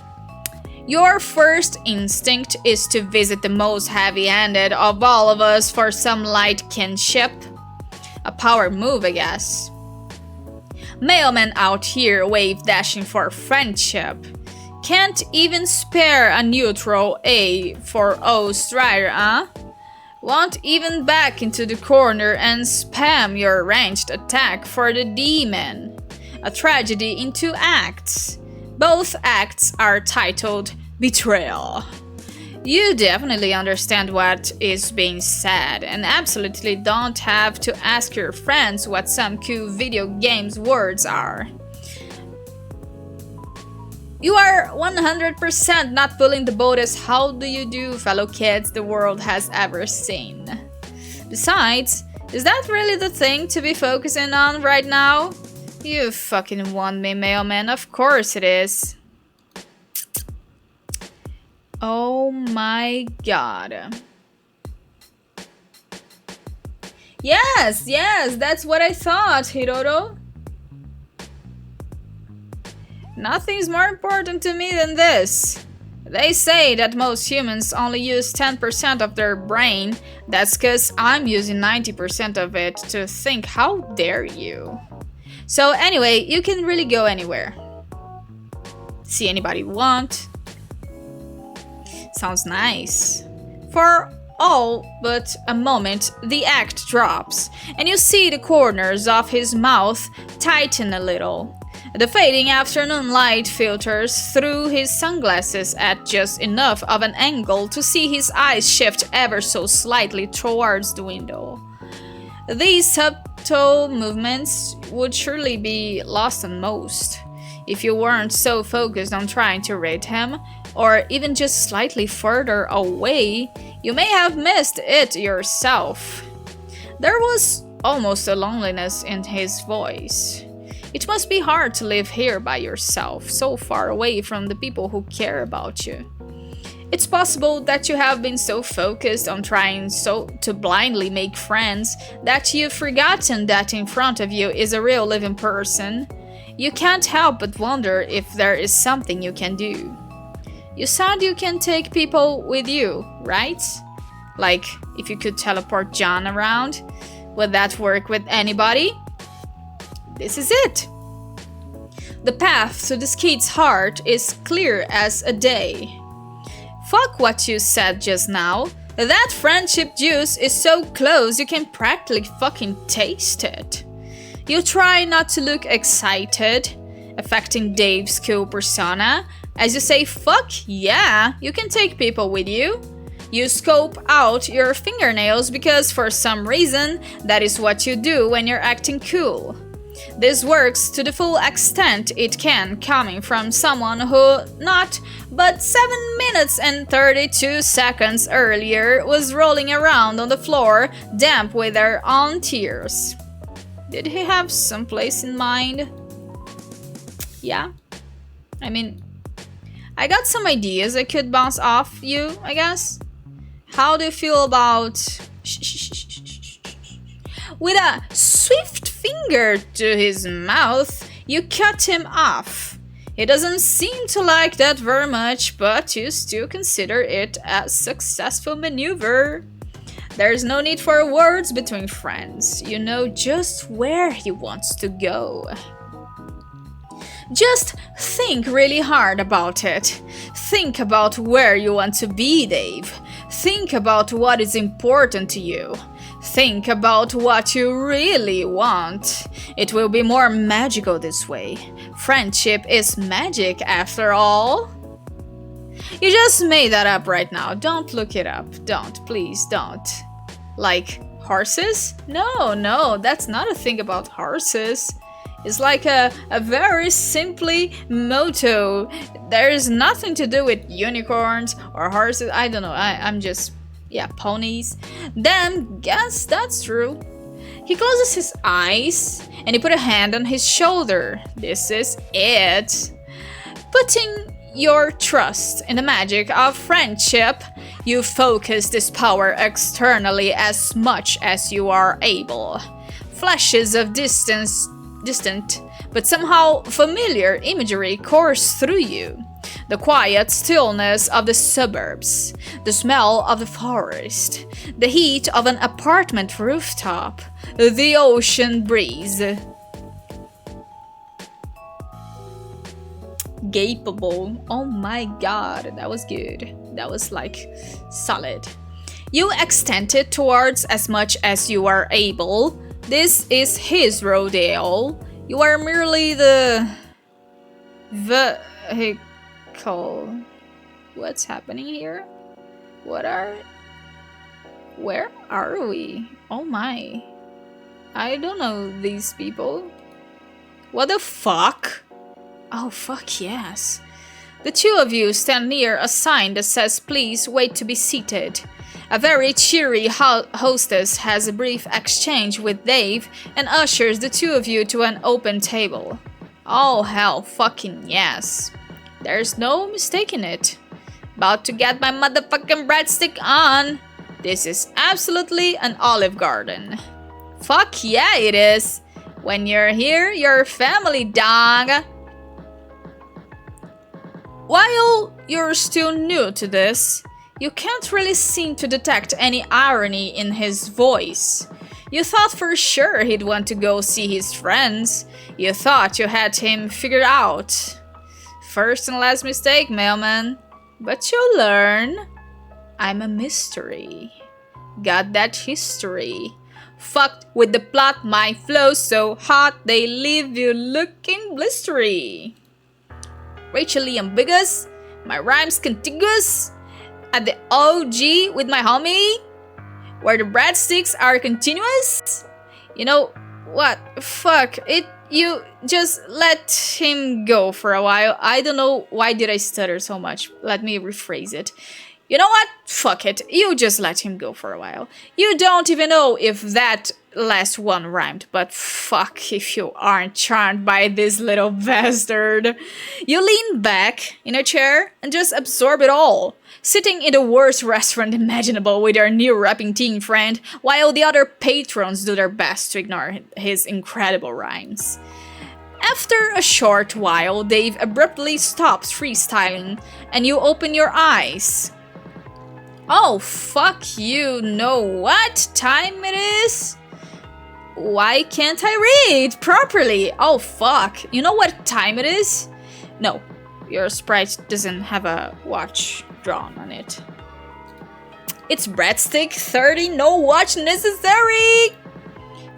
Your first instinct is to visit the most heavy-handed of all of us for some light kinship. A power move, I guess. Mailmen out here wave dashing for friendship. Can't even spare a neutral A for O Strider, huh? Won't even back into the corner and spam your ranged attack for the demon. A tragedy in 2 acts. Both acts are titled Betrayal. You definitely understand what is being said and absolutely don't have to ask your friends what some cool video games words are. You are 100% not pulling the boat as how do you do, fellow kids the world has ever seen. Besides, is that really the thing to be focusing on right now? You fucking want me, mailman, of course it is. Oh my god. Yes, that's what I thought, Hiroto. Nothing's more important to me than this. They say that most humans only use 10% of their brain. That's because I'm using 90% of it to think. How dare you? So anyway, you can really go anywhere. See anybody you want. Sounds nice. For all but a moment, the act drops, and you see the corners of his mouth tighten a little. The fading afternoon light filters through his sunglasses at just enough of an angle to see his eyes shift ever so slightly towards the window. These subtle movements would surely be lost on most, if you weren't so focused on trying to read him, or even just slightly further away, you may have missed it yourself. There was almost a loneliness in his voice. It must be hard to live here by yourself, so far away from the people who care about you. It's possible that you have been so focused on trying to blindly make friends that you've forgotten that in front of you is a real living person. You can't help but wonder if there is something you can do. You said you can take people with you, right? Like, if you could teleport John around, would that work with anybody? This is it. The path to this kid's heart is clear as a day. Fuck what you said just now. That friendship juice is so close you can practically fucking taste it. You try not to look excited, affecting Dave's cool persona, as you say fuck yeah, you can take people with you. You scope out your fingernails because for some reason that is what you do when you're acting cool. This works to the full extent it can, coming from someone who, not but 7 minutes and 32 seconds earlier, was rolling around on the floor, damp with their own tears. Did he have some place in mind? Yeah. I mean, I got some ideas I could bounce off you, I guess. How do you feel about... With a swift finger to his mouth, you cut him off. He doesn't seem to like that very much, but you still consider it a successful maneuver. There's no need for words between friends. You know just where he wants to go. Just think really hard about it. Think about where you want to be, Dave. Think about what is important to you. Think about what you really want. It will be more magical this way. Friendship is magic after all. You just made that up right now. Don't look it up. Don't, please don't. Like horses? No, that's not a thing about horses. It's like a very simply motto. There's nothing to do with unicorns or horses. I don't know. I'm just... yeah, ponies. Then, guess that's true. He closes his eyes and he put a hand on his shoulder. This is it. Putting your trust in the magic of friendship, you focus this power externally as much as you are able. Flashes of distant, but somehow familiar imagery course through you. The quiet stillness of the suburbs, the smell of the forest, the heat of an apartment rooftop, the ocean breeze. Gapeable. Oh my god, that was good. That was like solid. You extend it towards as much as you are able. This is his rodeo. You are merely the vehicle. What's happening here? Where are we? Oh my. I don't know these people. What the fuck? Oh fuck yes. The two of you stand near a sign that says please wait to be seated. A very cheery hostess has a brief exchange with Dave and ushers the two of you to an open table. Oh hell fucking yes. There's no mistaking it. About to get my motherfucking breadstick on. This is absolutely an Olive Garden. Fuck yeah it is. When you're here, you're family, dog. While you're still new to this, you can't really seem to detect any irony in his voice. You thought for sure he'd want to go see his friends. You thought you had him figured out. First and last mistake, mailman. But you'll learn. I'm a mystery. Got that history. Fucked with the plot, my flow so hot they leave you looking blistery. Racially ambiguous, my rhymes contiguous. At the OG with my homie, where the breadsticks are continuous. You know what? Fuck it. You just let him go for a while. I don't know why did I stutter so much. Let me rephrase it. You know what? Fuck it. You just let him go for a while. You don't even know if that last one rhymed, but fuck if you aren't charmed by this little bastard. You lean back in a chair and just absorb it all, sitting in the worst restaurant imaginable with your new rapping teen friend, while the other patrons do their best to ignore his incredible rhymes. After a short while, Dave abruptly stops freestyling, and you open your eyes. Oh, fuck you, know what time it is? Why can't I read properly? Oh, fuck. You know what time it is? No, your sprite doesn't have a watch drawn on it. It's breadstick 30, no watch necessary!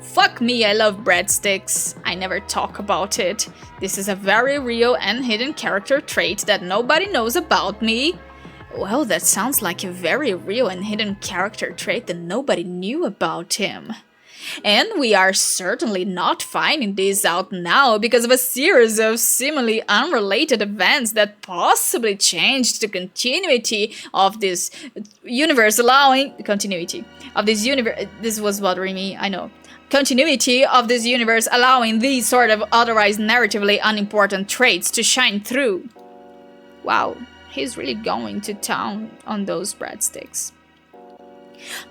Fuck me, I love breadsticks. I never talk about it. This is a very real and hidden character trait that nobody knows about me. Well, that sounds like a very real and hidden character trait that nobody knew about him. And we are certainly not finding this out now because of a series of seemingly unrelated events that possibly changed the continuity of this universe, allowing continuity of this universe. This was bothering me, I know. Continuity of this universe allowing these sort of otherwise narratively unimportant traits to shine through. Wow, he's really going to town on those breadsticks.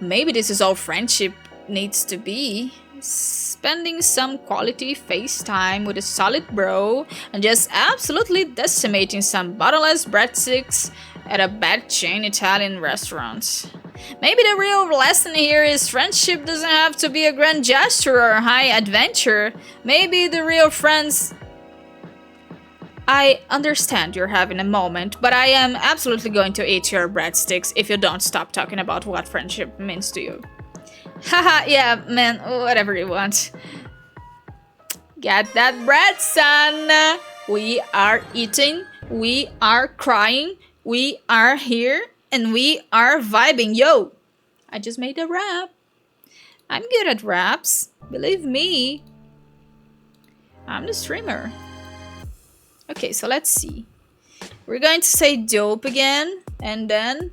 Maybe this is all friendship needs to be. Spending some quality face time with a solid bro and just absolutely decimating some bottomless breadsticks at a bad chain Italian restaurant. Maybe the real lesson here is friendship doesn't have to be a grand gesture or high adventure. Maybe the real friends... I understand you're having a moment, but I am absolutely going to eat your breadsticks if you don't stop talking about what friendship means to you. Haha, yeah, man, whatever you want. Get that bread, son! We are eating, we are crying, we are here, and we are vibing. Yo! I just made a rap. I'm good at raps. Believe me. I'm the streamer. Okay, so let's see. We're going to say dope again, and then...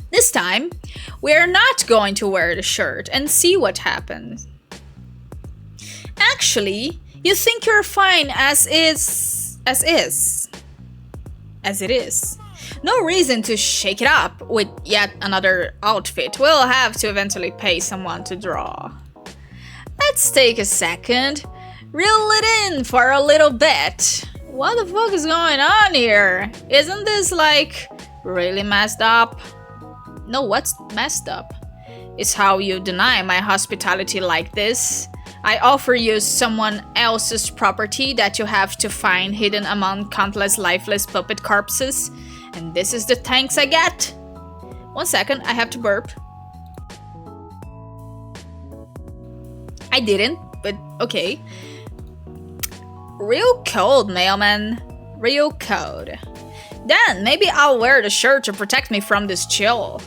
This time, we're not going to wear the shirt and see what happens. Actually, you think you're fine as it is. No reason to shake it up with yet another outfit. We'll have to eventually pay someone to draw. Let's take a second, reel it in for a little bit. What the fuck is going on here? Isn't this like really messed up? No, what's messed up? It's how you deny my hospitality like this. I offer you someone else's property that you have to find hidden among countless lifeless puppet corpses. And this is the thanks I get. 1 second, I have to burp. I didn't, but okay. Real cold, mailman. Real cold. Then maybe I'll wear the shirt to protect me from this chill.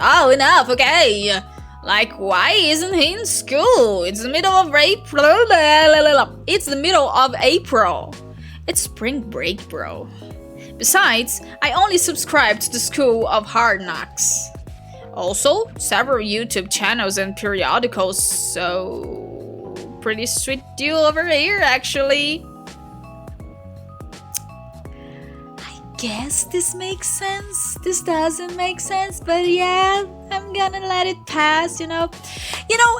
Oh, enough, okay. Like, why isn't he in school? It's the middle of April. It's the middle of April. It's spring break, bro. Besides, I only subscribe to the School of Hard Knocks. Also, several YouTube channels and periodicals, so... pretty sweet deal over here, actually. Guess this makes sense. This doesn't make sense, but yeah, I'm gonna let it pass, you know.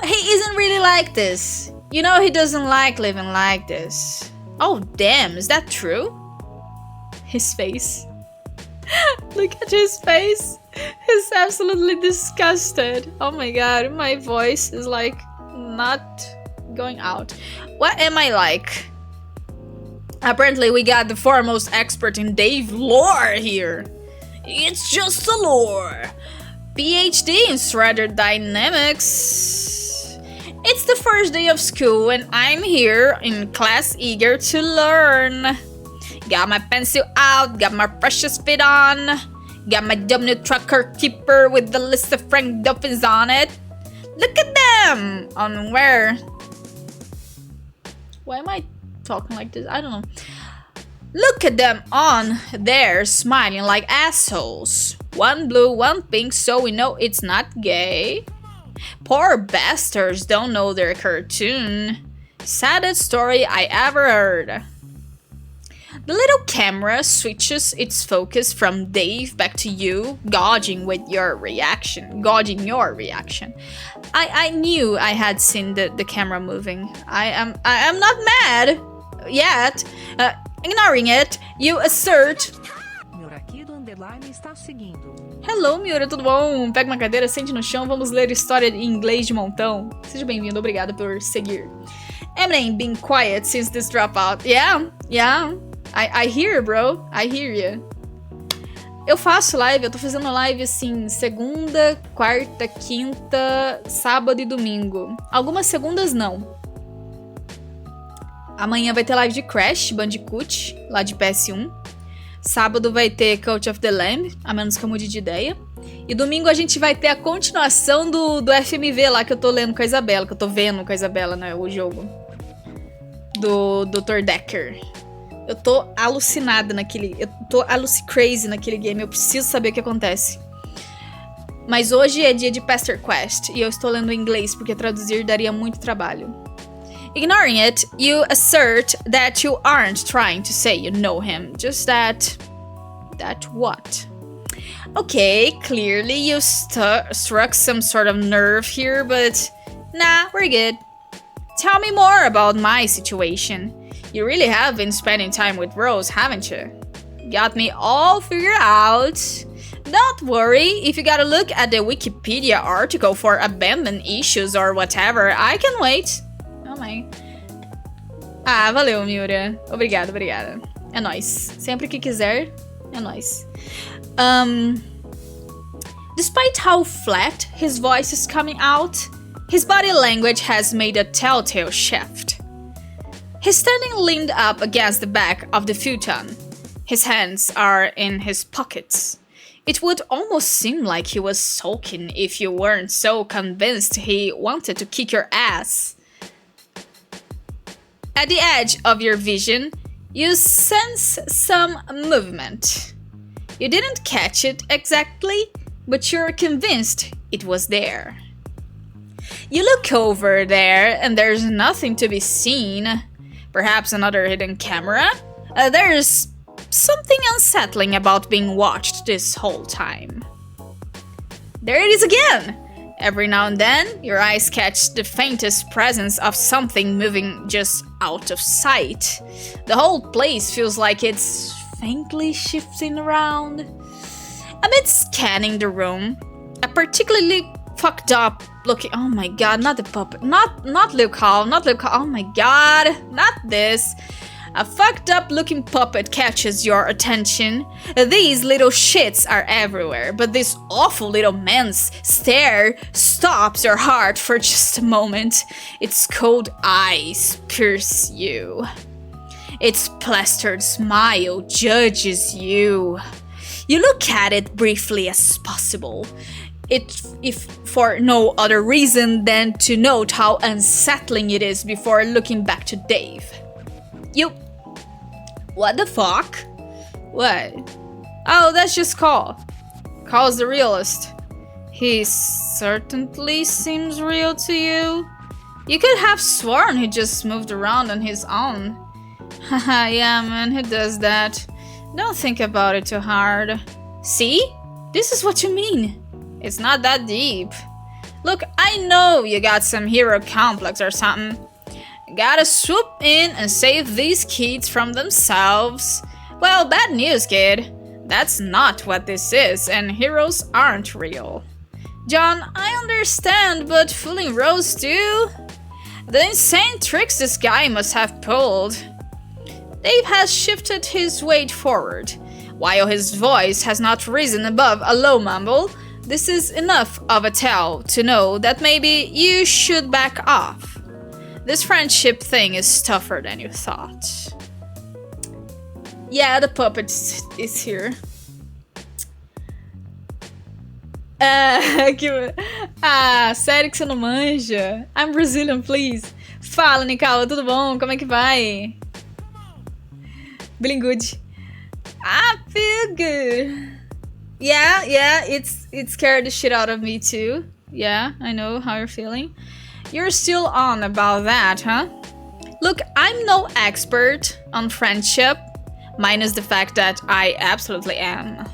He isn't really like this. You know he doesn't like living like this. Oh damn, is that true? His face. Look at his face. He's absolutely disgusted. Oh my god, my voice is like not going out. What am I like? Apparently we got the foremost expert in Dave lore here. It's just the lore. PhD in Shredder Dynamics. It's the first day of school and I'm here in class eager to learn. Got my pencil out, got my precious fit on. Got my W tracker keeper with the list of Frank Dolphins on it. Look at them! On where? Why am I talking like this? I don't know. Look at them on there smiling like assholes. One blue, one pink, so we know it's not gay. Poor bastards don't know their cartoon. Saddest story I ever heard. The little camera switches its focus from Dave back to you, gauging your reaction. I knew I had seen the camera moving. I am not mad yet. Ignoring it, you assert. Hello, Miura, tudo bom? Pega uma cadeira, sente no chão, vamos ler história em inglês de montão. Seja bem-vindo, obrigada por seguir. Eminem being quiet since this dropout. Yeah. I hear, bro. I hear you. Eu faço live, eu tô fazendo live assim, segunda, quarta, quinta, sábado e domingo. Algumas segundas não. Amanhã vai ter live de Crash Bandicoot, lá de PS1. Sábado vai ter Cult of the Lamb, a menos que eu mude de ideia. E domingo a gente vai ter a continuação do FMV lá que eu tô lendo com a Isabela, que eu tô vendo com a Isabela, né, o jogo. Do Dr. Decker. Eu tô alucinada naquele... Eu tô crazy naquele game. Eu preciso saber o que acontece. Mas hoje é dia de Pesterquest. E eu estou lendo em inglês, porque traduzir daria muito trabalho. Ignoring it, you assert that you aren't trying to say you know him. Just that... That what? Okay, clearly you struck some sort of nerve here, but... Nah, we're good. Tell me more about my situation. You really have been spending time with Rose, haven't you? Got me all figured out. Don't worry, if you gotta look at the Wikipedia article for abandoned issues or whatever, I can wait. Oh my. Ah, valeu, Miura. Obrigada. É nóis. Sempre que quiser, é nóis. Despite how flat his voice is coming out, his body language has made a telltale shift. He's standing leaned up against the back of the futon. His hands are in his pockets. It would almost seem like he was sulking if you weren't so convinced he wanted to kick your ass. At the edge of your vision, you sense some movement. You didn't catch it exactly, but you're convinced it was there. You look over there and there's nothing to be seen. Perhaps another hidden camera? There's something unsettling about being watched this whole time. There it is again! Every now and then, your eyes catch the faintest presence of something moving just out of sight. The whole place feels like it's faintly shifting around. Amid scanning the room, a particularly fucked up looking... Oh my god, not the puppet. Not Luke Hall, oh my god, not this. A fucked up looking puppet catches your attention. These little shits are everywhere, but this awful little man's stare stops your heart for just a moment. Its cold eyes pierce you. Its plastered smile judges you. You look at it briefly as possible. If for no other reason than to note how unsettling it is before looking back to Dave. You... What the fuck? What? Oh, that's just Call. Call's the realist. He certainly seems real to you. You could have sworn he just moved around on his own. Haha, yeah man, he does that. Don't think about it too hard. See? This is what you mean. It's not that deep. Look, I know you got some hero complex or something. Gotta swoop in and save these kids from themselves. Well, bad news, kid. That's not what this is, and heroes aren't real. John, I understand, but fooling Rose too? The insane tricks this guy must have pulled. Dave has shifted his weight forward. While his voice has not risen above a low mumble, this is enough of a tell to know that maybe you should back off. This friendship thing is tougher than you thought. Yeah, the puppet is here. Sério que você não manja? I'm Brazilian, please. Fala, Nicala, tudo bom? Como é que vai? Feeling good. I feel good. Yeah, it scared the shit out of me too. Yeah, I know how you're feeling. You're still on about that, huh? Look, I'm no expert on friendship, minus the fact that I absolutely am.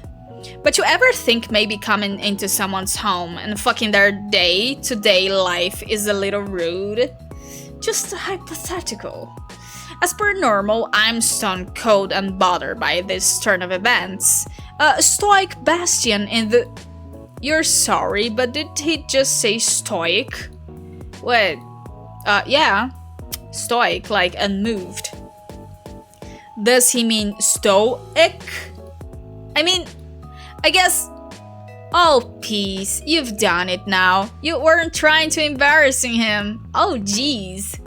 But you ever think maybe coming into someone's home and fucking their day-to-day life is a little rude? Just hypothetical. As per normal, I'm stone cold and bothered by this turn of events. Stoic Bastion in the... You're sorry, but did he just say stoic? Wait, yeah. Stoic, like unmoved. Does he mean stoic? I mean, I guess... Oh, peace, you've done it now. You weren't trying to embarrassing him. Oh, jeez.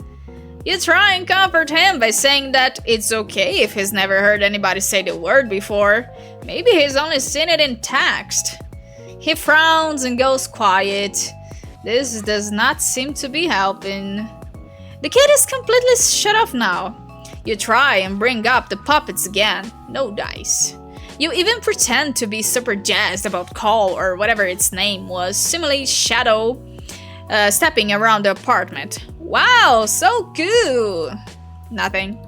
You try and comfort him by saying that it's okay if he's never heard anybody say the word before. Maybe he's only seen it in text. He frowns and goes quiet. This does not seem to be helping. The kid is completely shut off now. You try and bring up the puppets again. No dice. You even pretend to be super jazzed about Call or whatever its name was, simulate Shadow stepping around the apartment. Wow, so cool! Nothing.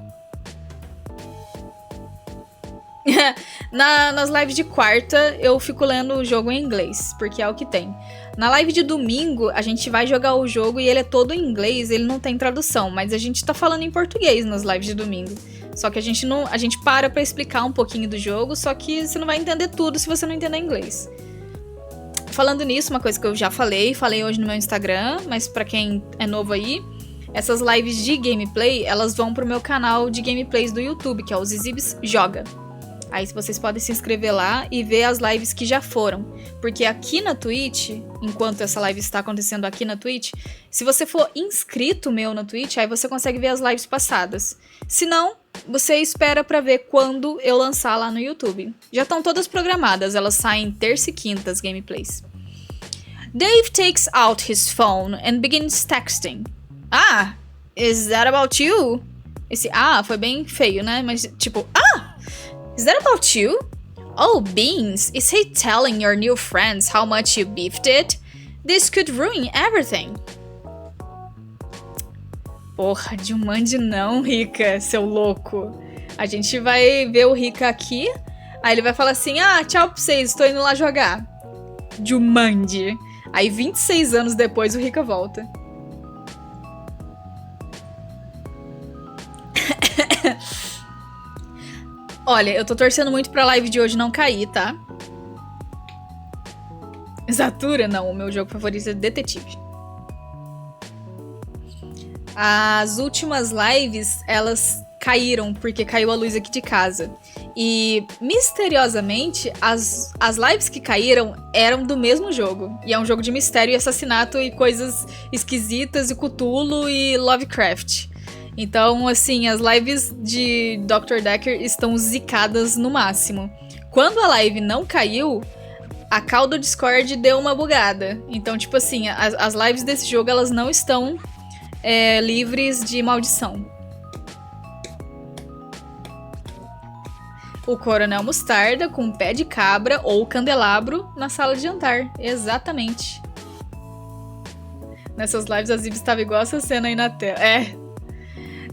Nas lives de quarta, eu fico lendo o jogo em inglês, porque é o que tem. Na live de domingo, a gente vai jogar o jogo e ele é todo em inglês, ele não tem tradução, mas a gente tá falando em português nas lives de domingo. Só que a gente para pra explicar um pouquinho do jogo, só que você não vai entender tudo se você não entender inglês. Falando nisso, uma coisa que eu já falei hoje no meu Instagram, mas pra quem é novo aí, essas lives de gameplay, elas vão pro meu canal de gameplays do YouTube, que é o Zizibsjoga. Aí vocês podem se inscrever lá e ver as lives que já foram. Porque aqui na Twitch, enquanto essa live está acontecendo aqui na Twitch, se você for inscrito meu na Twitch, aí você consegue ver as lives passadas. Se não, você espera pra ver quando eu lançar lá no YouTube. Já estão todas programadas, elas saem terça e quinta as gameplays. Dave takes out his phone and begins texting. Ah, is that about you? Esse foi bem feio, né? Mas tipo, is that about you? Oh, Beans, is he telling your new friends how much you beefed it? This could ruin everything. Porra, Jumanji não, Rica, seu louco. A gente vai ver o Rica aqui, aí ele vai falar assim, tchau pra vocês, tô indo lá jogar. Jumanji. Aí 26 anos depois o Rica volta. Olha, eu tô torcendo muito pra live de hoje não cair, tá? Zatura? Não, o meu jogo favorito é Detetive. As últimas lives, elas caíram porque caiu a luz aqui de casa. E, misteriosamente, as lives que caíram eram do mesmo jogo. E é um jogo de mistério e assassinato e coisas esquisitas e Cthulhu e Lovecraft. Então, assim, as lives de Dr. Decker estão zicadas no máximo. Quando a live não caiu, a call do Discord deu uma bugada. Então, tipo assim, as lives desse jogo, elas não estão livres de maldição. O Coronel Mostarda com um pé de cabra ou candelabro na sala de jantar. Exatamente. Nessas lives, a Zizibs estava igual essa cena aí na tela.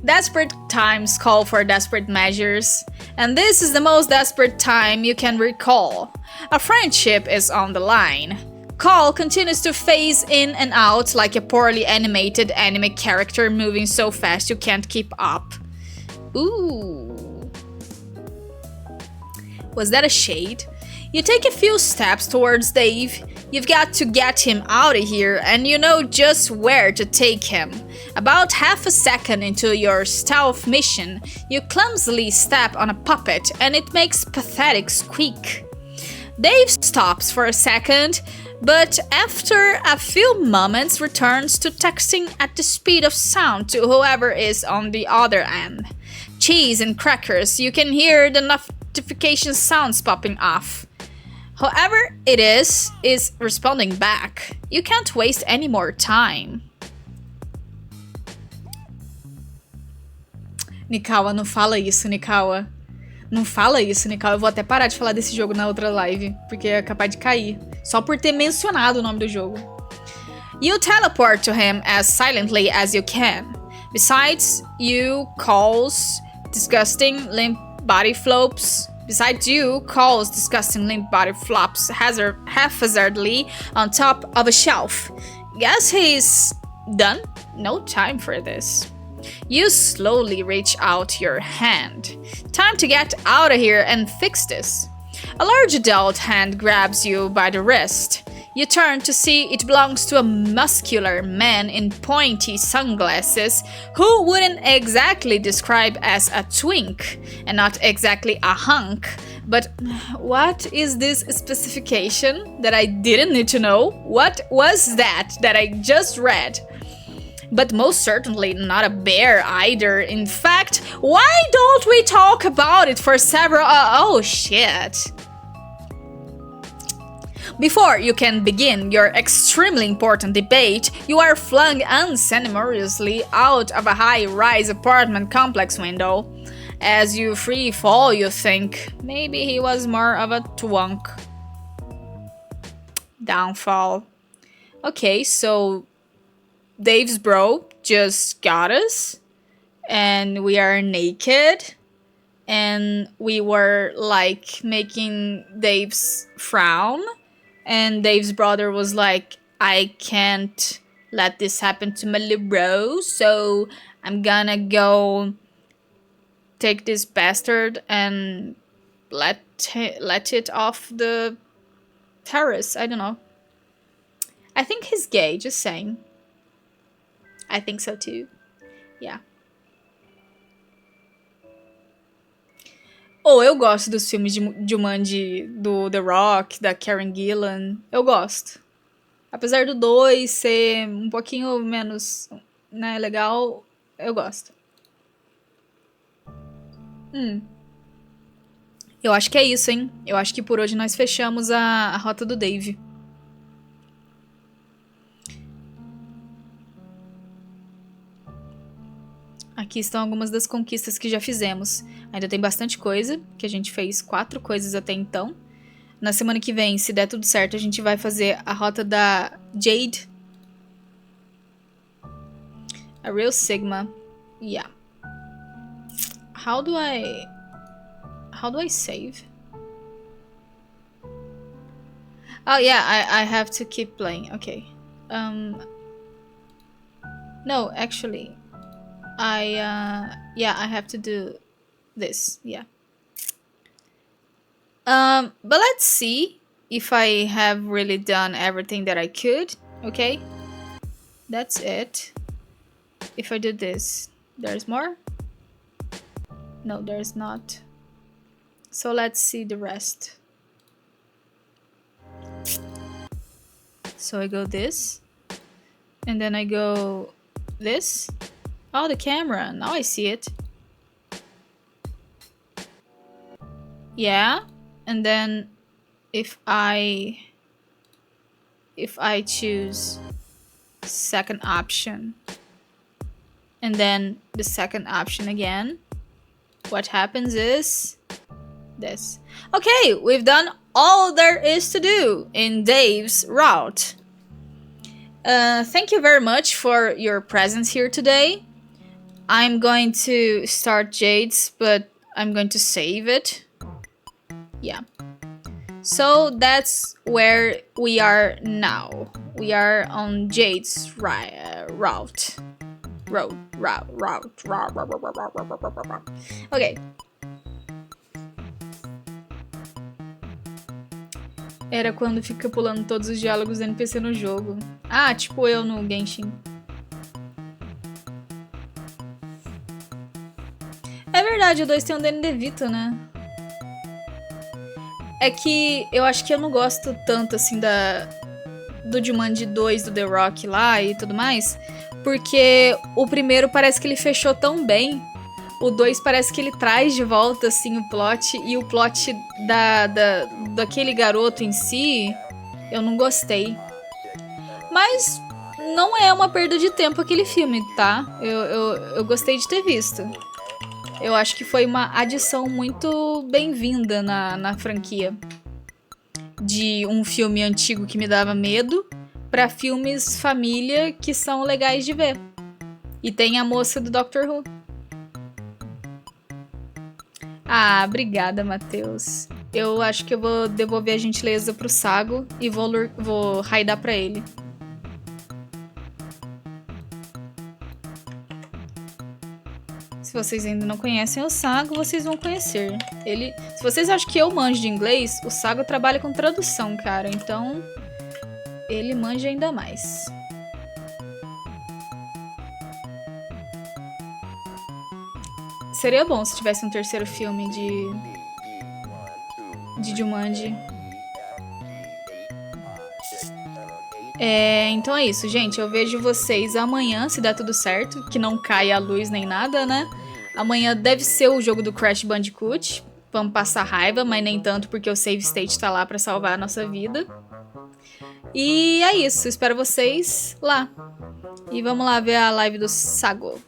Desperate times call for desperate measures, and this is the most desperate time you can recall. A friendship is on the line. Call continues to phase in and out like a poorly animated anime character moving so fast you can't keep up. Ooh. Was that a shade? You take a few steps towards Dave. You've got to get him out of here, and you know just where to take him. About half a second into your stealth mission, you clumsily step on a puppet and it makes pathetic squeak. Dave stops for a second, but after a few moments returns to texting at the speed of sound to whoever is on the other end. Cheese and crackers, you can hear the notification sounds popping off. Whoever it is responding back. You can't waste any more time. Nikawa, não fala isso, Nikawa. Não fala isso, Nikawa. Eu vou até parar de falar desse jogo na outra live, porque é capaz de cair. Só por ter mencionado o nome do jogo. You teleport to him as silently as you can. Besides you, calls disgusting limp body flops haphazardly on top of a shelf. Guess he's done? No time for this. You slowly reach out your hand. Time to get out of here and fix this. A large adult hand grabs you by the wrist. You turn to see it belongs to a muscular man in pointy sunglasses who wouldn't exactly describe as a twink and not exactly a hunk. But what is this specification that I didn't need to know? What was that I just read? But most certainly not a bear either. In fact, why don't we talk about it for several... oh shit. Before you can begin your extremely important debate, you are flung unceremoniously out of a high-rise apartment complex window. As you free fall, you think, maybe he was more of a twunk. Downfall. Okay, so Dave's bro just got us, and we are naked, and we were like making Dave's frown. And Dave's brother was like, I can't let this happen to my little bro, so I'm gonna go take this bastard and let it off the terrace. I don't know. I think he's gay, just saying. I think so too. Yeah. Oh, eu gosto dos filmes de Jumanji, do The Rock, da Karen Gillan. Eu gosto. Apesar do 2 ser um pouquinho menos, né, legal, eu gosto. Eu acho que é isso, hein? Eu acho que por hoje nós fechamos a rota do Dave. Aqui estão algumas das conquistas que já fizemos. Ainda tem bastante coisa, que a gente fez 4 coisas até então. Na semana que vem, se der tudo certo, a gente vai fazer a rota da Jade. A Real Sigma. Yeah. How do I save? Oh yeah, I have to keep playing. Okay. No, actually, I have to do this. Yeah. But let's see if I have really done everything that I could. Okay. That's it. If I do this, there's more? No, there's not. So let's see the rest. So I go this, and then I go this. Oh, the camera. Now I see it. Yeah, and then if I choose second option and then the second option again, what happens is this. Okay, we've done all there is to do in Dave's route. Thank you very much for your presence here today. I'm going to start Jade's, but I'm going to save it. Yeah. So that's where we are now. We are on Jade's route. Ok. Era quando fica pulando todos os diálogos do NPC no jogo. Ah, tipo eu no Genshin. É verdade, o 2 tem um Danny DeVito, né? É que eu acho que eu não gosto tanto, assim, do Jumanji 2 do The Rock lá e tudo mais, porque o primeiro parece que ele fechou tão bem, o 2 parece que ele traz de volta, assim, o plot, e o plot daquele garoto em si, eu não gostei. Mas não é uma perda de tempo aquele filme, tá? Eu gostei de ter visto. Eu acho que foi uma adição muito bem-vinda na franquia. De um filme antigo que me dava medo pra filmes família que são legais de ver. E tem a moça do Doctor Who. Ah, obrigada, Matheus. Eu acho que eu vou devolver a gentileza pro Sago e vou raidar pra ele. Se vocês ainda não conhecem o Sago, vocês vão conhecer. Se vocês acham que eu manjo de inglês, o Sago trabalha com tradução, cara. Então, ele manja ainda mais. Seria bom se tivesse um terceiro filme de Jumanji. Então é isso, gente. Eu vejo vocês amanhã, se der tudo certo. Que não caia a luz nem nada, né? Amanhã deve ser o jogo do Crash Bandicoot. Vamos passar raiva, mas nem tanto porque o save state tá lá pra salvar a nossa vida. E é isso. Espero vocês lá. E vamos lá ver a live do Sago.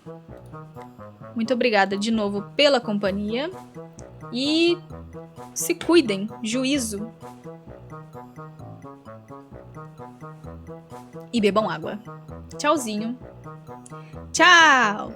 Muito obrigada de novo pela companhia. E se cuidem. Juízo. E bebam água. Tchauzinho. Tchau!